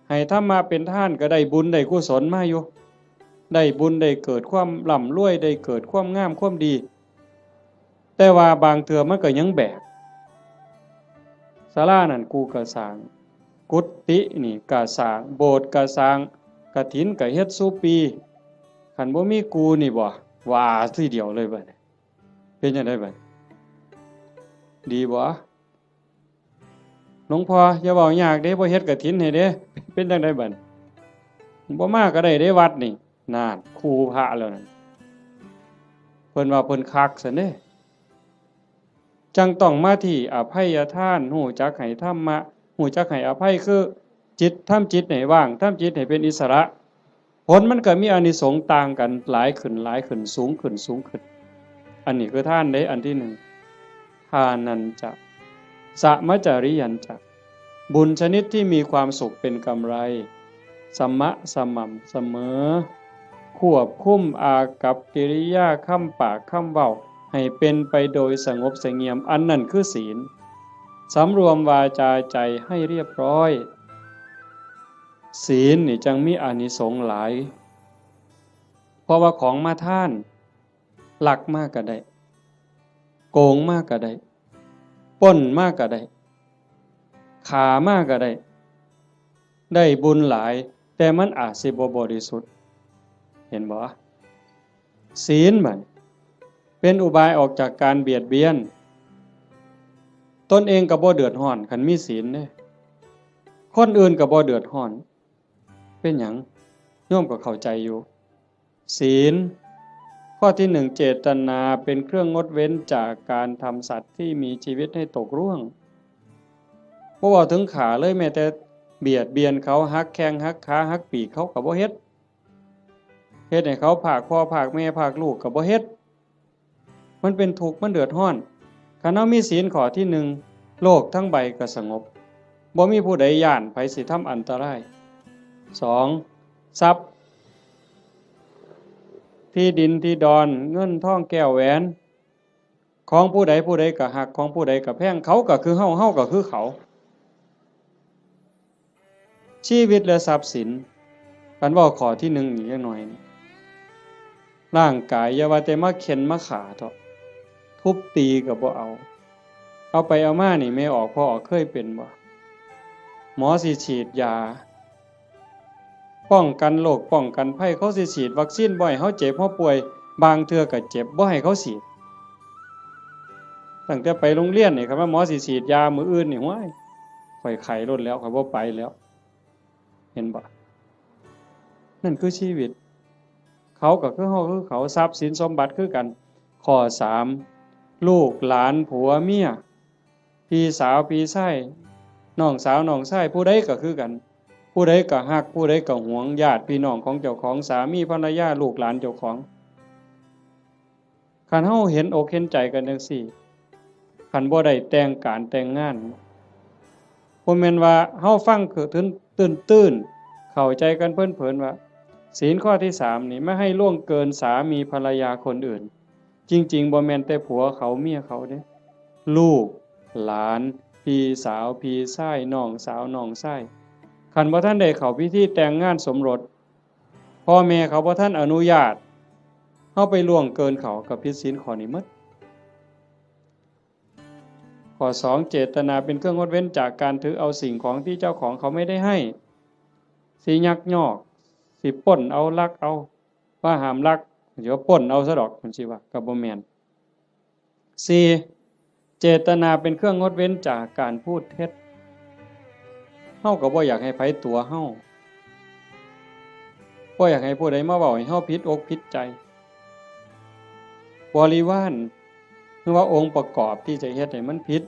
ให้ธรรมะเป็นท่านก็ได้บุญได้กุศลมาอยู่ได้บุญได้เกิดความร่ำรวยได้เกิดความงามความดีแต่ว่าบางเทื่อมันก็ยังแบกศาลานั่นกูก็สร้างกุฏินี่ก็สร้างโบสถ์ก็สร้างกฐินก็เฮ็ดซุปีคันบ่มีกูนี่บ่ว่าทีเดียวเลยบัดนี้เป็นจังได๋บัดดีบ่หลวงพ่ออย่าเว้ายากเด้บ่เฮ็ดกฐินให้เด้เป็นจังได๋บัดบ่มาก็ได้เด้วัดนี่นั่นครูพระแล้วนั่นเพิ่นว่าเพิ่นคักซั่นเด้จังต้องมาที่อภัยทานรู้จักให้ธรรมะรู้จักให้อภัยคือจิตทำจิตให้ว่างทำจิตให้เป็นอิสระผลมันก็มีอานิสงส์ต่างกันหลายขึ้นสูงขึ้นอันนี้คือทานได้อันที่1ทานันจะสมจริยันจะบุญชนิดที่มีความสุขเป็นกำไรสม่ำเสมอควบคุมอากัปกิริยาคำปากคำเว้าให้เป็นไปโดยสงบเสงี่ยมอันนั้นคือศีล สำรวมวาจาใจให้เรียบร้อยศีลนี่จังมีอานิสงส์หลายเพราะว่าของมาท่านลักมากก็ได้โกงมากก็ได้ปล้นมากก็ได้ขามากก็ได้ได้บุญหลายแต่มันอาจสิบ่บริสุทธิ์เห็นบ่ศีลมันเป็นอุบายออกจากการเบียดเบียนตนเองก็บ่เดือดร้อนคันมีศีลเด้คนอื่นก็บ่เดือดร้อนเป็นหยังโยมก็เข้าใจอยู่ศีลข้อที่1เจตนาเป็นเครื่องงดเว้นจากการทำสัตว์ที่มีชีวิตให้ตกร่วงบ่ว่าถึงขาเลยแม้แต่เบียดเบียนเขาหักแข้งหักขาหักปีกเขาก็บ่เฮ็ดให้เขาผากพ่อผากแม่ผากลูกก็บ่เฮ็ดมันเป็นทุกข์มันเดือดร้อนคันเฮามีศีลข้อที่1โลกทั้งใบก็สงบบ่มีผู้ใดย้านไผสิทำอันตราย2ทรัพย์ที่ดินที่ดอนเงินทองแก้วแหวนของผู้ใดผู้ใดก็หักของผู้ใดก็แพงเขาก็คือเฮาเฮาก็คือเขาชีวิตและทรัพย์สินกันว่าข้อที่1อีกจักหน่อยนี่ร่างกายอย่าว่าแต่มาเข็นมาขาเถาะทุบตีก็บ่เอาไปเอามานี่แม่ออกพ่อออกเคยเป็นบ่หมอสิฉีดยาป้องกันโรคป้องกันภัยเขาสิฉีดวัคซีนบ่ให้เฮาเจ็บเฮาป่วยบางเทื่อก็เจ็บบ่ให้เขาฉีดตั้งแต่ไปโรงเรียนนี่ครับว่าหมอสิฉีดยามื้ออื่นนี่ห้วยข่อยไข้ลดแล้วข่อยบ่ไปแล้วเห็นบ่นั่นคือชีวิตเขาก็คือเฮาคือเขาทรัพย์สินสมบัติคือกันข้อ3ลูกหลานผัวเมียพี่สาวพี่ชายน้องสาวน้องชายผู้ใดก็คือกันผู้ใดก็ฮักผู้ใดก็หวงญาติพี่น้องของเจ้าของสามีภรรยาลูกหลานเจ้าของคันเฮาเห็นอกเห็นใจกันจังซี่คันบ่ได้แต่งการแต่งงานบ่แม่นว่าเฮาฟังคือตื้นๆเข้าใจกันเพิ่นๆว่าศีลข้อที่3นี่ไม่ให้ล่วงเกินสามีภรรยาคนอื่นจริงๆบ่แม่นแต่ผัวเขาเมียเขาเด้ลูกหลานพี่สาวพี่ชายน้องสาวน้องชายคันบ่ทันได้เข้าพิธีแต่งงานสมรสพ่อแม่เขาบ่ทันอนุญาตเฮาไปล่วงเกินเขาก็ผิดศีลข้อนี้หมดข้อ2เจตนาเป็นเครื่องงดเว้นจากการถือเอาสิ่งของที่เจ้าของเขาไม่ได้ให้สิยักยอกสิปล้นเอาลักเอาว่าห้ามลักเดี๋ยวปล้นเอาซะดอกมันสิว่าก็บ่แม่น4เจตนาเป็นเครื่องงดเว้นจากการพูดเท็จเฮาก็บ่อยากให้ไผตัวเฮาบ่อยากให้ผู้ใดมาเว้าให้เฮาผิดอกผิดใจบริวารคือว่าองค์ประกอบที่จะเฮ็ดให้มันผิด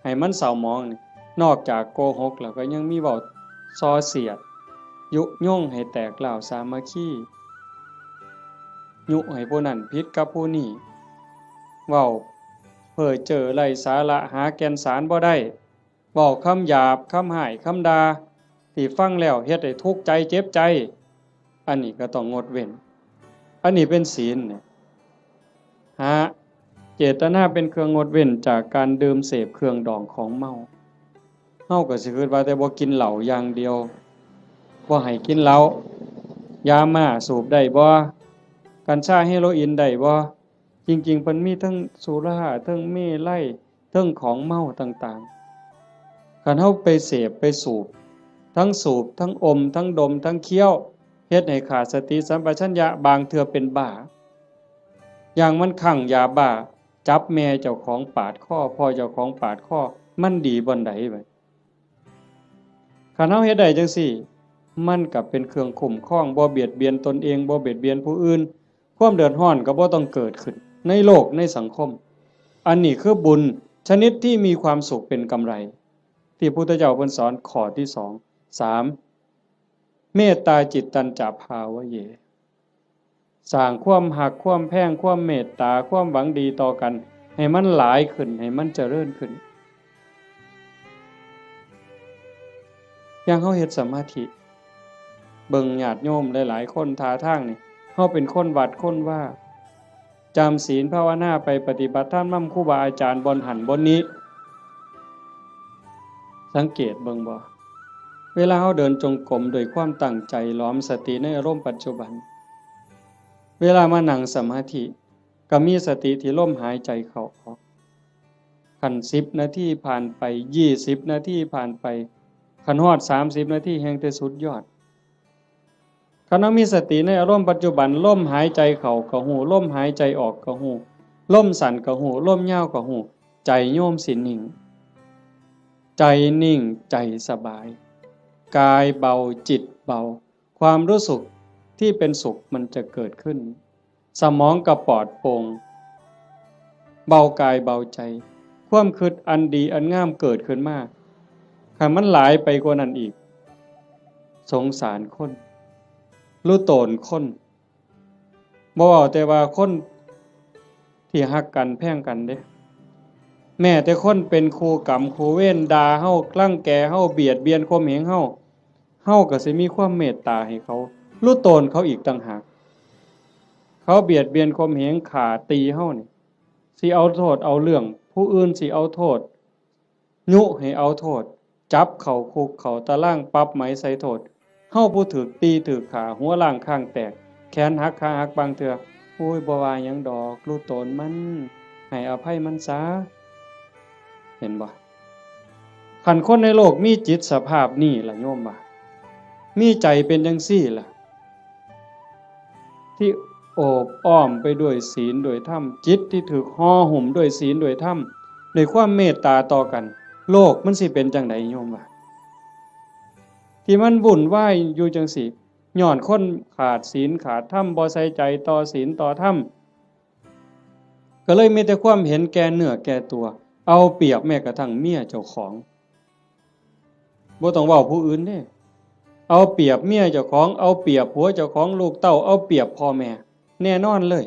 ให้มันเศร้าหมองนี่นอกจากโกหกแล้วก็ยังมีเว้าส่อเสียดยุยงให้แตกร้าวสามัคคียุให้ผู้นั้นผิดกับผู้นี้เว้าเพ้อเจ้อไร้สาระหาแก่นสารบ่ได้เว้าคำหยาบคำห้ายคำด่าที่ฟังแล้วเฮ็ดให้ทุกข์ใจเจ็บใจอันนี้ก็ต้องงดเว้นอันนี้เป็นศีลเนี่ยเจตนาเป็นเครื่องงดเว้นจากการดื่มเสพเครื่องดองของเมาเฮาก็สิคิดว่าแต่บ่กินเหล้าอย่างเดียวบ่ให้กินเหล้ายาม่าสูบได้บ่กัญชาเฮโรอีนได้บ่จริงๆเพิ่นมีทั้งสุราทั้งเมลัยทั้งของเมาต่างๆคันเฮาไปเสพไปสูบทั้งอมทั้งดมทั้งเคี้ยวเฮ็ดให้ขาดสติสัมปชัญญะบางเทื่อเป็นบ้าอย่างมันคั่งยาบ้าจับแม่เจ้าของปาดคอพ่อเจ้าของปาดคอมันดีบ่ใดบัดคันเฮาเฮ็ดได้จังซี่มันก็เป็นเครื่องคุ้มครองบ่เบียดเบียนตนเองบ่เบียดเบียนผู้อื่นความเดือดร้อนก็บ่ต้องเกิดขึ้นในโลกในสังคมอันนี้คือบุญชนิดที่มีความสุขเป็นกำไรที่พุทธเจ้าเพิ่นสอนข้อที่2 3เมตตาจิตตัญจภาวะเยสร้างความหักความแพงความเมตตาความหวังดีต่อกันให้มันหลายขึ้นให้มันเจริญขึ้นอย่างเฮาเฮ็ดสมาธิเบิ่งญาติโยมหลายๆคนท่าทางนี่เฮาเป็นคนวัดคนว่าจำศีลภาวนาไปปฏิบัติธรรมนำครูบาอาจารย์บนหันบนนี้ สังเกตเบิ่งบ่เวลาเราเดินจงกรมโดยความตั้งใจล้อมสติในอารมณ์ปัจจุบันเวลามานั่งสมาธิก็มีสติที่ลมหายใจเข้าออกคัน10นาทีผ่านไป20นาทีผ่านไปคันฮอด30นาทีแห่งแต่สุดยอดคันเรามีสติในอารมณ์ปัจจุบันลมหายใจเข้าก็ฮู้ลมหายใจออกก็ฮู้ลมสั้นก็ฮู้ลมยาวก็ฮู้ใจโยมสินิ่งใจนิ่งใจสบายกายเบาจิตเบาความรู้สึกที่เป็นสุขมันจะเกิดขึ้นสมองก็ปลอดโปร่งเบากายเบาใจความคิดอันดีอันงามเกิดขึ้นมาคันมันหลายไปกว่านั้นอีกสงสารคนรู้โตนคนบ่เว้าแต่ว่าคนที่ฮักกันแพงกันเด้แม้แต่คนเป็นครูกรรมครูเวรด่าเฮากลั่งแกเฮาเบียดเบียนข่มเหงเฮาก็สิมีความเมตตาให้เขารู้โตนเขาอีกต่างหากเขาเบียดเบียนข่มเหงฆ่าตีเฮานี่สิเอาโทษเอาเรื่องผู้อื่นสิเอาโทษยุให้เอาโทษจับเข้าคุกเข้าตารางปรับไหมใส่โทษเฮาผู้ถูกตีถูกฆ่าหัวล้างข้างแตกแขนหักขาหักบางเทื่อโอ้ยบ่ว่าหยังดอกรู้โตนมันให้อภัยมันซะเห็นบ่คันคนในโลกมีจิตสภาพนี้ล่ะโยมว่ามีใจเป็นจังซี่ล่ะที่โอบอ้อมไปด้วยศีลด้วยธรรมจิตที่ถูกห่อหุ้มด้วยศีลด้วยธรรมด้วยความเมตตาต่อกันโลกมันสิเป็นจังไดโยมว่าที่มันวุ่นวายอยู่จังซี่ย้อนคนขาดศีลขาดธรรมบ่ใส่ใจต่อศีลต่อธรรมก็เลยมีแต่ความเห็นแก่เนื้อแก่ตัวเอาเปรียบแม้กระทั่งเมียเจ้าของบ่ต้องเว้าผู้อื่นเด้เอาเปรียบเมียเจ้าของเอาเปรียบผัวเจ้าของลูกเต้าเอาเปรียบพ่อแม่แน่นอนเลย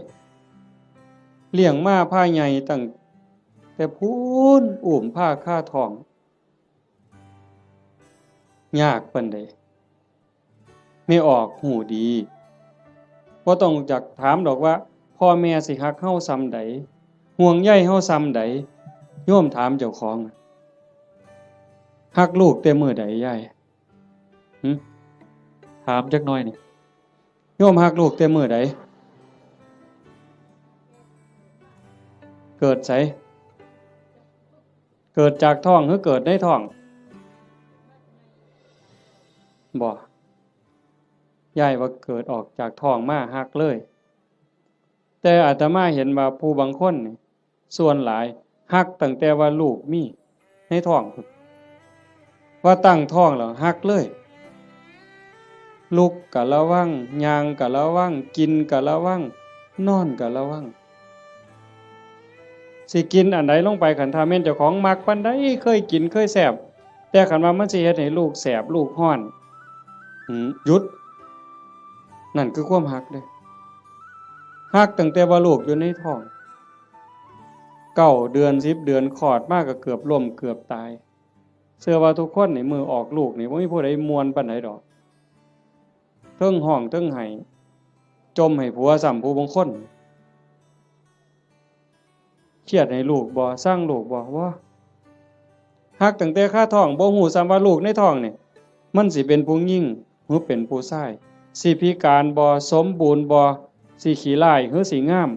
เลี้ยงมาพาใหญ่ตั้งแต่พูนอุ้มผ้าค่าท้องยากปานใดไม่ออกหูดีบ่ต้องจักถามดอกว่าพ่อแม่สิฮักเฮาส่ำใดห่วงใยเฮาส่ำใดโยมถามเจ้าของฮักลูกแต่มื้อใดยายถามจักหน่อยนี่โยมฮักลูกแต่มื้อใดเกิดไสเกิดจากท้องหรือเกิดในท้องบ่ยายว่าเกิดออกจากท้องมาฮักเลยแต่อาตมาเห็นว่าผู้บางคนนี่ส่วนหลายฮักตั้งแต่ว่าลูกมีในท้องว่าตั้งท้องแล้วฮักเลยลุกก็ระวังย่างก็ระวังกินก็ระวังนอนก็ระวังสิกินอันใดลงไปคันถ้าแม่นเจ้าของมักปานใดเคยกินเคยแซ่บแต่คันว่ามันสิเฮ็ดให้ลูกแสบลูกร้อนหยุดนั่นคือความฮักเด้ฮักตั้งแต่ว่าลูกอยู่ในท้อง9เดือน10เดือนคลอดมาก็เกือบล้มเกือบตายเชื่อว่าทุกคนนี่มือออกลูกนี่บ่มีผู้ใดม่วนปานใดดอกเทิงห้องเทิงไห้จมให้ผัวซ้ำผู้บางคนเครียดให้ลูกบ่สร้างลูกบ่ว่าฮักตั้งแต่คาท้องบ่ฮู้ซ้ำว่าลูกในท้องนี่มันสิเป็นผู้หญิงหรือเป็นผู้ชายสิพิการบ่สมบูรณ์บ่สิขี้ร้ายหรือสิงาม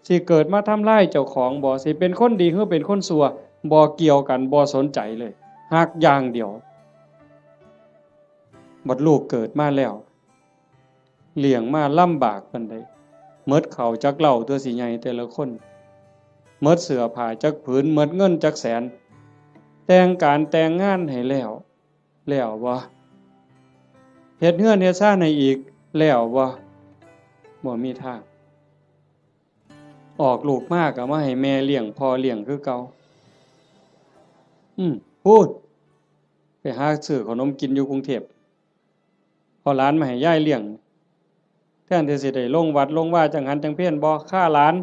สิเกิดมาทำร้ายเจ้าของบ่สิเป็นคนดีหรือเป็นคนชั่วบ่เกี่ยวกันบ่สนใจเลยฮักอย่างเดียวบัดลูกเกิดมาแล้วเลี้ยงมาลำบากปานใดหมดข้าวจักเหล้าตัวสิใหญ่แต่ละคนหมดเสื้อผ้าจักผืนหมดเงินจักแสนแต่งการแต่งงานให้แล้วบ่เฮ็ดเฮือนเฮ็ดซ่านให้อีกแล้วบ่มีทางออกลูกมาก็มาให้แม่เลี้ยงพ่อเลี้ยงคือเก่าพูดไปหาซื้อขนมกินอยู่กรุงเทพพอหลานมาให้ยายเลี้ยงแทนที่สิได้ลงวัดลงว่าจังหันจังเพี้ยนบ่ค่าหลาน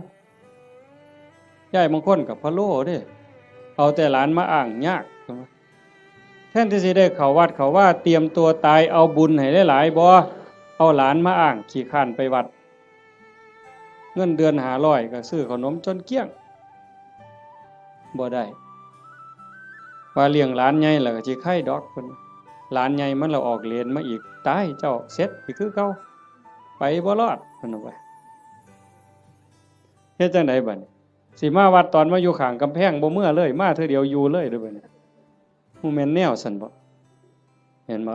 ยายบางคนก็พะโล้เด้เอาแต่หลานมาอ้างยากแทนที่สิได้เข้าวัดเข้าว่าเตรียมตัวตายเอาบุญให้หลายๆบ่เอาหลานมาอ้างขี้คร้านไปวัดเงินเดือน500ก็ซื้อขนมจนเกลี้ยงบ่ได้ ว่าเลี้ยงหลานใหญ่แล้วก็สิไข่ดอกเพิ่นหลานใหญ่มันละออกเลนมาอีกตายเจ้าเสร็จอีกคือเก่าไปบ่รอดเพิ่นว่าเฮ็ดจังไดบัดนี้สิมาวัดตอนมาอยู่ข้างกำแพงบ่เมื่อเลยมาเทื่อเดียวอยู่เลยเด้อบัดนี้ฮู้แม่นแนวซั่นบ่เห็นบ่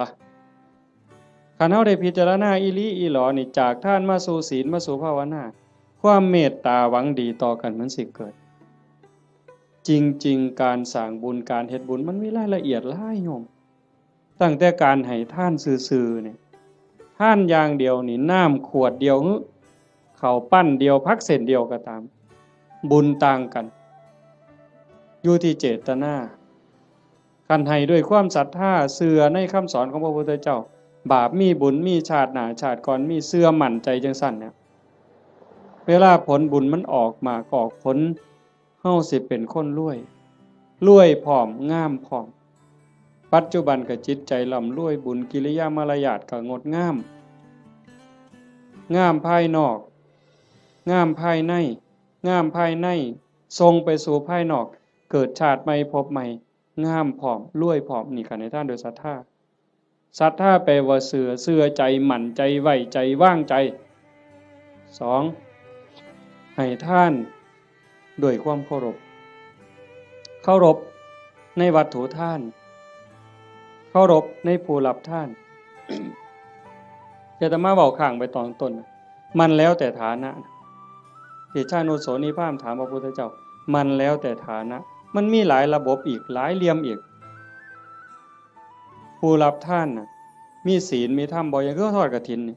คันเฮาได้พิจารณาอีหลีอีหลอนี่จากทานมาสู่ศีลมาสู่ภาวนาความเมตตาหวังดีต่อกันมันสิเกิดจริงๆการสร้างบุญการเฮ็ดบุญมันมีรายละเอียดหลายโยมตั้งแต่การให้ทานซื่อๆนี่ทานอย่างเดียวนี่น้ำขวดเดียวข้าวปั้นเดียวผักเส้นเดียวก็ตามบุญต่างกันอยู่ที่เจตนาคันให้ด้วยความศรัทธาเชื่อในคำสอนของพระพุทธเจ้าบาปมีบุญมีชาติหน้าชาติก่อนมีเชื่อมั่นใจจังซั่นเนี่ยเวลาผลบุญมันออกมาออกผลเฮาสิเป็นคนรวยพร้อมงามพร้อมปัจจุบันก็จิตใจร่ำรวยบุญกิริยามารยาทก็งดงามงามภายนอกงามภายในงามภายในทรงไปสู่ภายนอกเกิดชาติใหม่พบใหม่งามพร้อมรวยพร้อมนี่กันในท่านโดยศรัทธาแปลว่าเชื่อใจหมั่นใจไว้ใจว่างใจ2ให้ท่านด้วยความเคารพในวัตถุท่านเคารพในผู้รับท่าน จะมาเว้าข้างไปตอนต้นมันแล้วแต่ฐานะที่ชาโนโสนิพามถามพระพุทธเจ้ามันแล้วแต่ฐานะมันมีหลายระบบอีกหลายเหลี่ยมอีกผู้รับท่านน่ะมีศีลมีธรรมบ่อย่างคือทอดกฐินนี่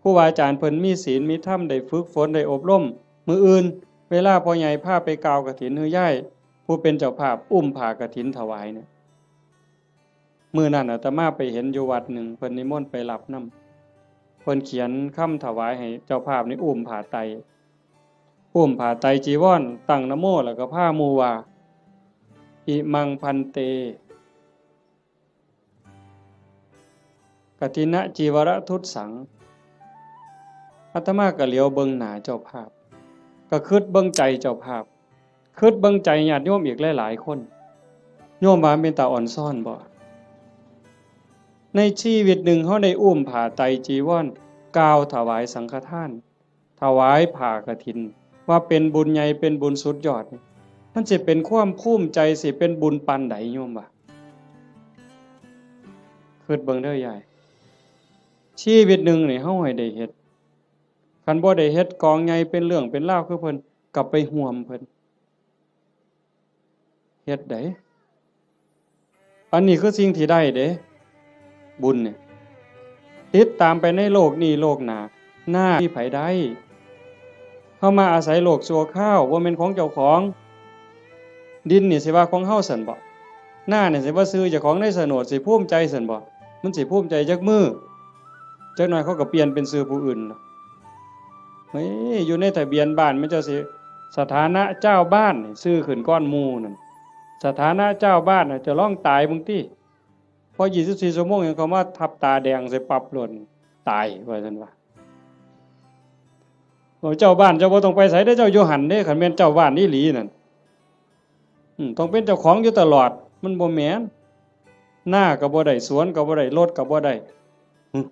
ครูบาอาจารย์เพิ่นมีศีลมีธรรมได้ฝึกฝนได้อบรมมื้ออื่นเวลาพ่อใหญ่พาไปกล่าวกฐินฮือย่ายผู้เป็นเจ้าภาพอุ้มผ้ากฐินถวายเนี่ยมื้อนั้นอาตมาไปเห็นอยู่วัดหนึ่งเพิ่นนิมนต์ไปรับนำเพิ่นเขียนคำถวายให้เจ้าภาพนี่อุ้มผ้าไตรจีวรตั้งนะโมแล้วก็พาหมู่ว่าอิมังพันเตกฐินะจีวรทุตสังอาตมาก็เหลียวเบิ่งหน้าเจ้าภาพก็คิดเบิ่งใจเจ้าภาพคิดเบิ่งใจญาติโยมอีกหลายๆคนโยมว่าเป็นตาอ่อนซ่อนบ่ในชีวิตหนึ่งเฮาได้อุ้มผ้าไตรจีวรกล่าวถวายสังฆทานถวายผ้ากฐินว่าเป็นบุญใหญ่เป็นบุญสุดยอดมันสิเป็นความภูมิใจสิเป็นบุญปานใดโยมว่าคิดเบิ่งเด้อยายชีวิตหนึ่งนี่เฮาให้ได้เฮ็ดคันบ่ได้เฮ็ดกองใหญ่เป็นเรื่องเป็นราวคือเพิ่นกลับไปห่วมเพิ่นเฮ็ดได้อันนี้คือสิ่งที่ได้เด้บุญเนี่ยติดตามไปในโลกนี้โลกหน้าหน้าที่ไผได้เฮามาอาศัยโลกชั่วคราวบ่แม่นของเจ้าของดินนี่สิว่าของเฮาซั่นบ่หน้านี่สิว่าซื้อเจ้าของในโฉนดสิภูมิใจซั่นบ่มันสิภูมิใจจักมื้อจักหน่อยเขาก็เปลี่ยนเป็นชื่อผู้อื่นเฮ้ยอยู่ในทะเบียนบ้านมันเจ้าสิสถานะเจ้าบ้านนี่ชื่อขึ้นก้อนหมู่นั่นสถานะเจ้าบ้านน่ะจะร้องตายบางทีพอ24ชั่วโมงยังเขามาทับตาแดงใส่ปรับหล่นตายว่าซั่นว่าเจ้าบ้านเจ้าบ่ต้องไปไสเด้อเจ้าอยู่หั่นเด้คันแม่นเจ้าบ้านอีหลีนั่นต้องเป็นเจ้าของอยู่ตลอดมันบ่แม่นหน้าก็บ่ได้สวนก็บ่ได้รถก็บ่ได้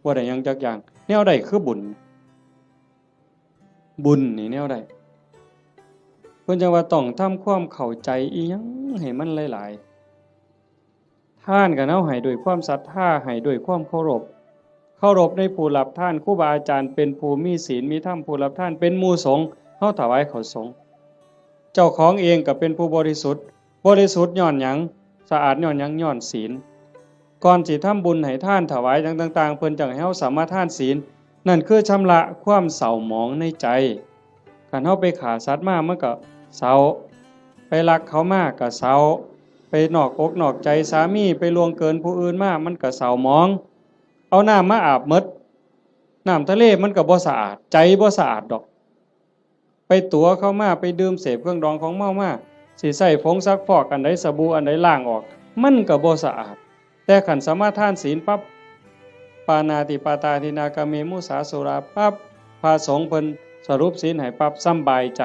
บ่ได้หยังจักอย่างแนวใดคือบุญนี่แนวใดเพิ่นจังว่าต้องทำความเข้าใจอีหยังให้มันหลายๆท่านก็เฮาให้ด้วยความศรัทธาให้ด้วยความเคารพในผู้รับท่านครูบาอาจารย์เป็นผู้มีศีลมีธรรมผู้รับท่านเป็นหมู่สงฆ์เฮาถวายเขาสงฆ์เจ้าของเองก็เป็นผู้บริสุทธิ์ย้อนหยังสะอาดย้อนหยังย้อนศีลก่อนสิทำบุญให้ท่านถวายต่างๆเพิ่นจังให้เฮาสามารถทานศีลนั่นคือชำระความเศร้าหมองในใจคันเฮาไปฆ่าสัตว์มามันก็เศร้าไปลักเขามาก็เศร้าไปนอกอกนอกใจสามีไปล่วงเกินผู้อื่นมามันก็เศร้าหมองเอาน้ำมาอาบหมดน้ำทะเลมันก็บ่สะอาดใจบ่สะอาดดอกไปตัวเข้ามาไปดื่มเสพเครื่องดองของเมามาสิใส่ผงซักฟอกอันใดสบู่อันใดล้างออกมันก็บ่สะอาดแต่ขันสามารถทานศีลปั๊บปานาติปาตาทินากาเมมุสาสุราปั๊บพระสงฆ์เพิ่นสรุปศีลให้ปั๊บสำบายใจ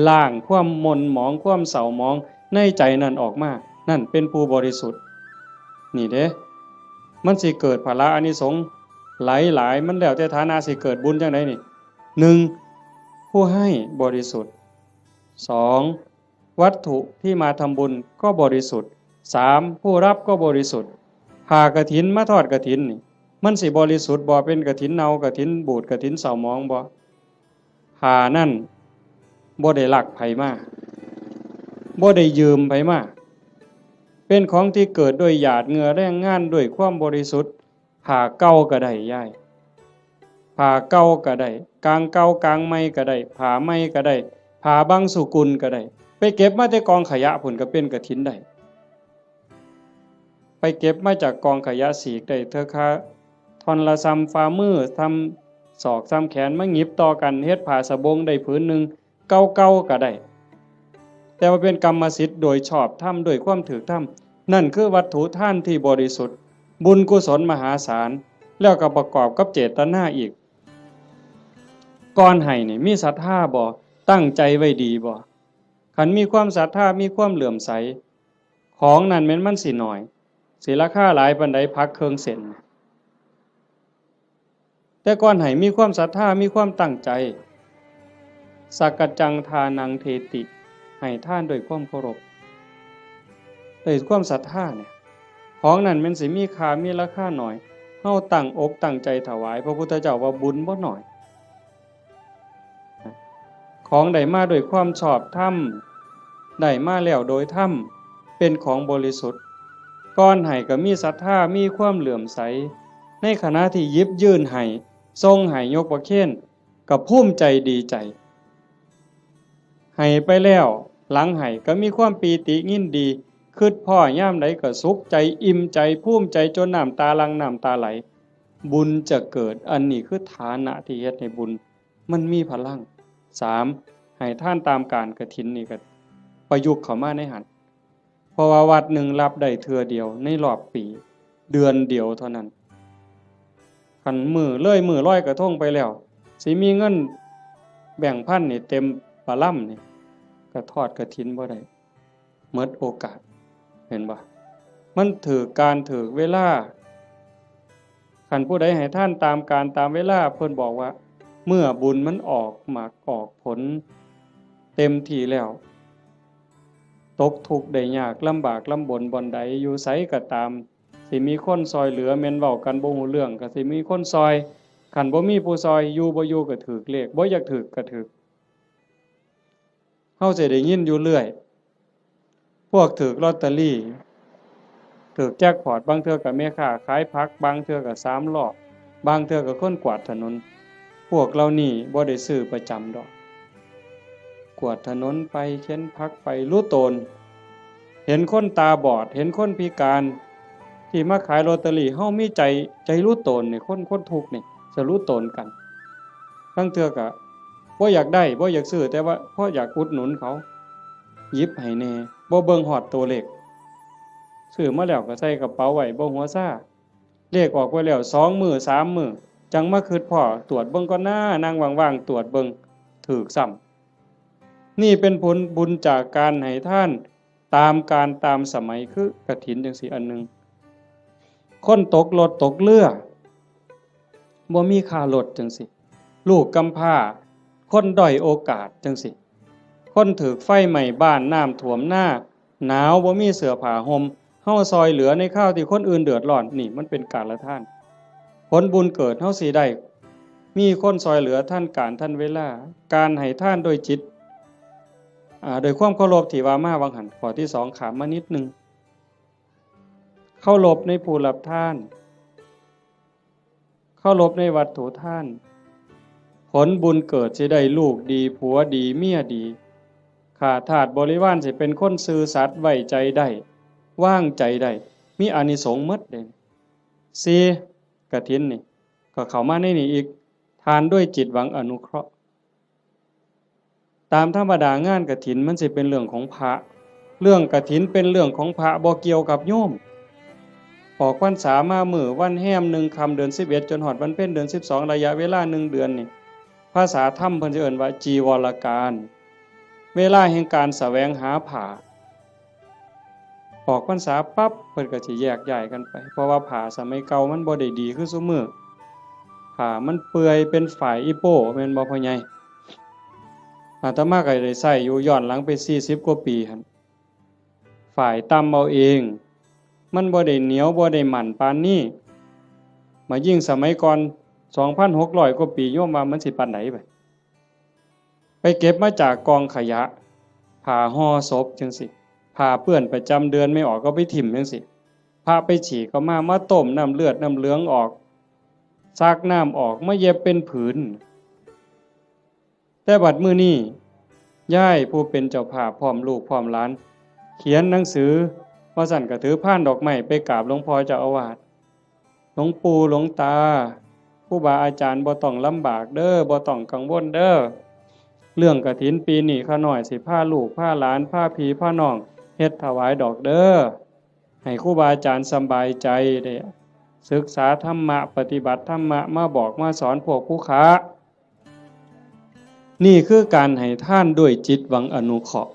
ล้างความหม่นหมองความเศร้าหมองในใจนั่นออกมา นั่นเป็นผู้บริสุทธิ์นี่เด้มันสิเกิดพละอานิสงส์หลายมันแล้วแต่ฐานะสิเกิดบุญจังไดนี่หนึ่งผู้ให้บริสุทธิ์สองวัตถุที่มาทำบุญก็บริสุทธิ์สามผู้รับก็บริสุทธิ์ผ่ากฐินมาทอดกฐินนี่มันสิบริสุทธิ์บ่เป็นกฐินเนากฐินบูดกฐินเศร้าหมองบ่ผ่านั่นบ่ได้ลักไผมาบ่ได้ยืมไผมาเป็นของที่เกิดด้วยหยาดเหงื่อแรงงานด้วยความบริสุทธิ์ผ่าเก่าก็ได้ย่ายผ่าเก่าก็ได้กลางเก่ากลางใหม่ก็ได้ผ่าใหม่ก็ได้ผ่าบางสุกุลก็ได้ไปเก็บมาจากกองขยะผุ่นก็เป็นกฐินได้ไปเก็บมาจากกองขยะสีกได้เธอค่ะท่อนละซ้ำฝ่ามือทำศอกซ้ำแขนมาหยิบต่อกันเฮ็ดผ้าสบงได้ผืนหนึ่งเก่าๆก็ได้แต่ว่าเป็นกรรมสิทธิ์โดยชอบธรรมโดยความถูกธรรมนั่นคือวัตถุท่านที่บริสุทธิ์บุญกุศลมหาศาลแล้วก็ประกอบกับเจตนาอีกก่อนให้นี่มีศรัทธาบ่ตั้งใจไว้ดีบ่คันมีความศรัทธามีความเหลื่อมใสของนั้นแม้นมันสิน้อยสิราคาหลายปานใดพักเครื่องเส้นแต่ก่อนให้มีความศรัทธามีความตั้งใจสักกจังทานังเทติให้ท่านด้วยความเคารพด้วยความศรัทธาเนี่ยของนั้นมันสิมีค่ามีราคาหน่อยเฮาตั้งอกตั้งใจถวายพระพุทธเจ้าว่าบุญบ่น้อยของได้มาด้วยความชอบธรรมได้มาแล้วโดยธรรมเป็นของบริสุทธิ์ก่อนให้ก็มีศรัทธามีความเหลื่อมใสในขณะที่ยิบยื่นให้ทรงให้ยกประเคนก็ภูมิใจดีใจให้ไปแล้วหลังให้ก็มีความปีติยินดีคิดพ่อย่ามใดก็สุขใจอิ่มใจภูมิใจจนน้ำตาหลั่งน้ำตาไหลบุญจะเกิดอันนี้คือฐานะที่เฮ็ดให้บุญมันมีพลังสามให้ท่านตามการกฐินนี่ก็ประยุกต์เข้ามาในหันเพราะว่าวัดหนึ่งรับได้เทื่อเดียวในรอบปีเดือนเดียวเท่านั้นคันมือร้อยกระทงไปแล้วสิมีเงินแบ่งพันนี่เต็มปะล่ำนี่ก็ทอดกฐินบ่ได้หมดโอกาสเห็นบ่มันถือการถือเวลาคันผู้ใดให้ท่านตามการตามเวลาเพิ่นบอกว่าเมื่อบุญมันออกหมากออกผลเต็มที่แล้วตกทุกข์ได้ยากลำบากลำบนบ่อนใดอยู่ไสก็ตามสิมีคนซอยเหลือแม่นเว้ากันบ่ฮู้เรื่องก็สิมีคนซอยคันบ่มีผู้ซอยอยู่บ่อยู่ก็ถูกเลขบ่อยากถูกก็ถูกเฮาสิได้ยินอยู่เรื่อยพวกถูกลอตเตอรี่ถูกแจ็คพอตบางเทื่อก็แม่ค้าขายผักบางเทื่อก็3ล้อบางเทื่อก็คนกวาดถนนพวกเรานี่บ่ได้ซื้อประจำดอกกวาดถนนไปเข็นผักไปรู้ตนเห็นคนตาบอดเห็นคนพิการที่มาขายลอตเตอรี่เฮามีใจรู้ตนนี่คนทุกข์นี่จะรู้ตนกันบางเทื่อก็บ่อยากได้บ่อยากซื้อแต่ว่าเพราะอยากอุดหนุนเขาหยิบให้แน่บ่เบิ่งฮอดตัวเลขซื้อมาแล้วก็ใส่กระเป๋าไว้บ่หัวซ่าเลขออกไปแล้ว2มื้อ3มื้อจังมาคิดพ้อตรวจเบิ่งก่อนนะนั่งว่างๆตรวจเบิ่งถูกซ้ำนี่เป็นผลบุญจากการให้ท่านตามการตามสมัยคือกฐินจังซี่อันนึงคนตกรถตกเรือบ่มีค่ารถจังซี่ลูกกำพร้าคนด้อยโอกาสจังซี่คนถูกไฟไหม้บ้านน้ำท่วมหน้าหนาวบ่มีเสื้อผ้าห่มเฮาซอยเหลือในข้าวที่คนอื่นเดือดร้อนนี่มันเป็นการละท่านผลบุญเกิดเฮาสิได้มีคนซอยเหลือท่านการท่านเวลาการให้ท่านโดยจิตโดยความเคารพที่ว่ามาวังหันข้อที่2ขามมานิดนึงเคารพในผู้รับทานเคารพในวัตถุท่านผลบุญเกิดสิได้ลูกดีผัวดีเมียดีข้าทาสบริวารสิเป็นคนซื่อสัตย์ไว้ใจได้ว่างใจได้มีอานิสงส์หมดเด้4กฐินนี่ก็เข้ามาในนี้อีกทานด้วยจิตหวังอนุเคราะห์ตามธรรมดางานกฐินมันสิเป็นเรื่องของพระเรื่องกฐินเป็นเรื่องของพระบ่เกี่ยวกับโยมออกพรรษามามื้อวันแฮม1ค่ำเดือน11จนฮอดวันเพ็ญเดือน12ระยะเวลา1เดือนนี่ภาษาธรรมเพิ่นสิเอิ้นว่าจีวรการเวลาแห่งการแสวงหาผ้า ออกพรรษาปั๊บเพิ่นก็สิแยกย้ายกันไปเพราะว่าผ้าสมัยเก่ามันบ่ได้ดีคือซุมื้อผ้ามันเปื่อยเป็นฝ่ายอีโป้แม่นบ่พ่อใหญ่อาตมาก็ได้ใช้อยู่ย้อนหลังไป40กว่าปีหั่นฝ่ายตำเอาเองมันบ่ได้เหนียวบ่ได้หมั่นปานนี้มายิ่งสมัยก่อน 2,600 กว่าปีโยมว่ามันสิปานไหนไปเก็บมาจากกองขยะผ้าห่อศพจังซี่ผ้าเปื้อนประจำเดือนไม่ออกก็ไปถิ่มจังซี่ผ้าไปฉีกก็มาต้มน้ำเลือดน้ำเหลืองออกซักน้ำออกมาเย็บเป็นผืนแต่บัดมื้อนี้ย่ายผู้เป็นเจ้าภาพพร้อมลูกพร้อมหลานเขียนหนังสือว่าสั่นก็ถือพานดอกไม้ไปกราบหลวงพ่อเจ้าอาวาสหลวงปู่หลวงตาผู้บาอาจารย์บ่ต้องลำบากเด้อบ่ต้องกังวลเด้อเรื่องกฐินปีนี้ข้าน้อยสิพาลูกพาหลานพาพี่พาน้องเฮ็ดถวายดอกเด้อให้ครูบาอาจารย์สบายใจได้ศึกษาธรรมะปฏิบัติธรรมะมาบอกมาสอนพวกผู้ค้านี่คือการให้ทานด้วยจิตหวังอนุเคราะห์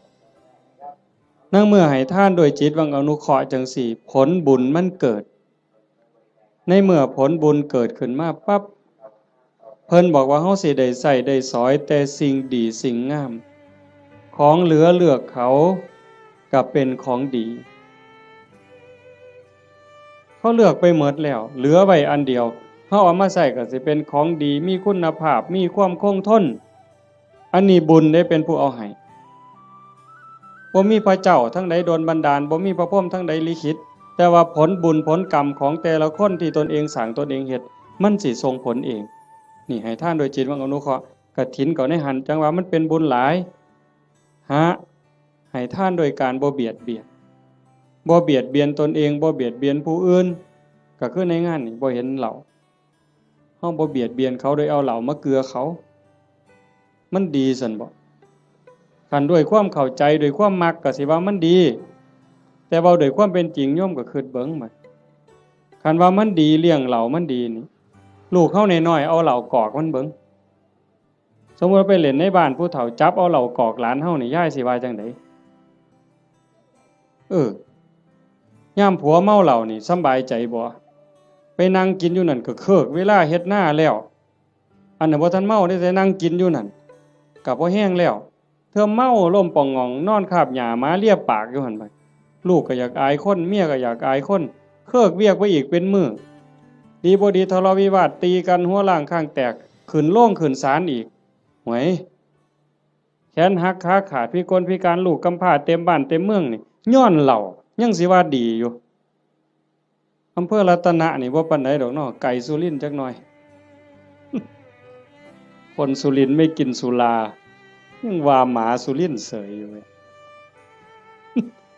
นั่งเมื่อให้ทานด้วยจิตหวังอนุเคราะห์จังสี่ผลบุญมันเกิดในเมื่อผลบุญเกิดขึ้นมาปั๊บเพิ่นบอกว่าเฮาสิได้ใช้ได้สอยแต่สิ่งดีสิ่งงามของเหลือเลือกเขาก็เป็นของดีเขาเลือกไปหมดแล้วเหลือไว้อันเดียวเฮาเอามาใช้ก็สิเป็นของดีมีคุณภาพมีความคงทนอันนี้บุญได้เป็นผู้เอาให้บ่มีพระเจ้าทั้งใดโดนบันดาลบ่มีพระพรหมทั้งใดลิขิตแต่ว่าผลบุญผลกรรมของแต่ละคนที่ตนเองสร้างตนเองเฮ็ดมันสิส่งผลเองนี่ให้ทานโดยจิตหวังอนุเคราะห์กฐินก็ในหันจังว่ามันเป็นบุญหลายให้ทานโดยการบ่เบียดเบียนบ่เบียดเบียนตนเองบ่เบียดเบียนผู้อื่นก็คือในงานนี่บ่เห็นเหล่าเฮาบ่เบียดเบียนเขาโดยเอาเหล่ามาเกลือเขามันดีซั่นบ่คันด้วยความเข้าใจด้วยความมักก็สิว่ามันดีแต่เว้าด้วยความเป็นจริงโยมก็คิดเบิ่งมันคันว่ามันดีเลี้ยงเหล่ามันดีนี่ลูกเฮาน้อยๆเอาเหล่ากอกมันเบิ่งสมมุติไปเล่นในบ้านผู้เฒ่าจับเอาเหล่ากอกหลานเฮานี่ยายสิว่าจังได๋ยามผัวเมาเหล้านี่สำบายใจบ่ไปนั่งกินอยู่นั่นก็เคิกเวลาเฮ็ดหน้าแล้วอันนั้นบ่ทันเมาได้แต่นั่งกินอยู่นั่นก็บ่แห้งแล้วเธอเมาล้มป่องงองนอนคาบหญ้าหมาเลียปากอยู่หั่นไปลูกก็อยากอายคนเมียก็อยากอายคนเคิกเวียกไปอีกเป็นมื้อดีบ่ดีทะเลาะวิวาทตีกันหัวล้างข้างแตกขึ้นโรงขึ้นศาลอีกหวยแขนหักขาขาดพิกลพิการลูกกำพร้าเต็มบ้านเต็มเมืองนี่ย้อนเหล้ายังสิว่าดีอยู่อำเภอรัตนะนี่บ่ปานใดดอกเนาะไก่สุรินทร์จักหน่อยคนสุรินทร์ไม่กินสุรายังว่าหมาสุรินทร์เสยอยู่เว้ย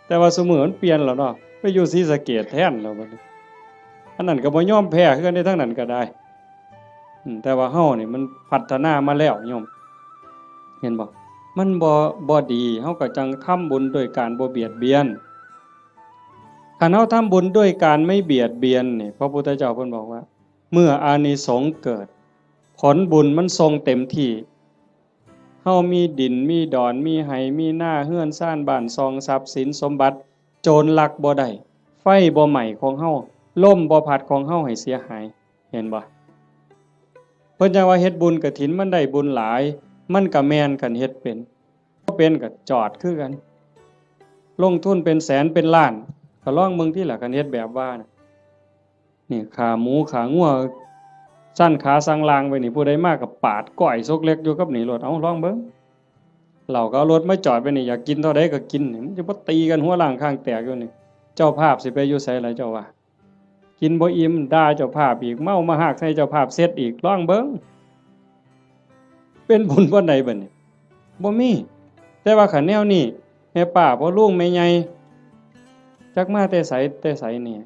แต่ว่าสมัยมันเปลี่ยนแล้วเนาะไปอยู่ศรีสะเกษแทนแล้วบัดนี้อันนั้นก็บ่ยอมแพ้คือกันได้ทั้งนั้นก็ได้แต่ว่าเฮานี่มันพัฒนามาแล้วโยมเห็นบ่มันบ่ดีเฮาก็จังทำบุญโดยการบ่เบียดเบียนคันเฮาทำบุญด้วยการไม่เบียดเบียนนี่พระพุทธเจ้าเพิ่นบอกว่าเมื่ออานิสงส์เกิดผลบุญมันทรงเต็มที่เฮามีดินมีดอนมีไหมีหน้าเฮือนซ่านบ้านซองทรัพย์สินสมบัติโจรลักบ่ได้ไฟบ่ไหม้ของเฮาลมบ่พัดของเฮาให้เสียหายเห็นบ่เพิ่นจังว่าเฮ็ดบุญกฐินมันได้บุญหลายมันก็แม่นกันเฮ็ดเป็นบ่เป็นก็จอดคือกันลงทุนเป็นแสนเป็นล้านก็ลองเบิ่งที่ล่ะกันเฮ็ดแบบว่านี่ขาหมูขางัวสั้นขาสังลางไปนี่ผู้ใดมาก็ปาดก้อยซกเล็กอยู่กับนี่รถเอาลองเบิ่งเราก็เอารถมาจอดไปนี่อยากกินเท่าใดก็กินนี่มันจะบ่ตีกันหัวล้างข้างแตกอยู่นี่เจ้าภาพสิไปอยู่ไสล่ะเจ้าว่ากินบ่อิ่มด่าเจ้าภาพอีกเมามาหากใส่เจ้าภาพเสร็จอีกลองเบิ่งเป็นบุญบ่ใดบัดนี้บ่มีแต่ว่าคันแนวนี้แม่ป้าพ่อลุงแม่ใหญ่จักมาแต่ไสนี่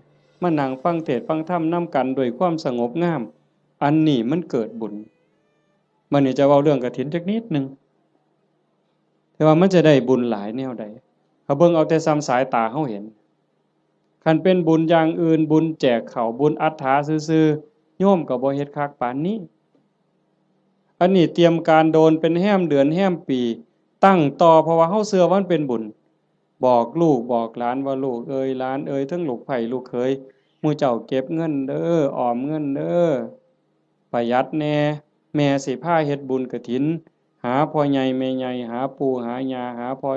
มานั่งฟังเทศน์ฟังธรรมนํกันด้วยความสงบงามอันนี้มันเกิดบุญมื้อนี้จะเว้าเรื่องกฐินจักนิดนึงแต่ว่ามันจะได้บุญหลายแนวใดเขาเบิ่งเอาแต่ซ้ำสายตาเฮาเห็นคันเป็นบุญอย่างอื่นบุญแจกข้าวบุญอัฏฐาซื่อๆโยมก็บ่เฮ็ดคักปานนี้อันนี้เตรียมการโดนเป็นแห้มเดือนแห้มปีตั้งต่อเพราะว่าเฮาเชื่อว่ามันเป็นบุญ บอกลูกบอกหลานว่าลูกเอ้ยหลานเอ้ยทั้งลูกไผ่ลูกเขยหมู่เจ้าเก็บเงินเด้อออมเงินเด้อประหยัดแน่แม่สิพาเฮ็ดบุญกฐินหาพ่อใหญ่แม่ใหญ่หาปู่หาย่าหาพ่อ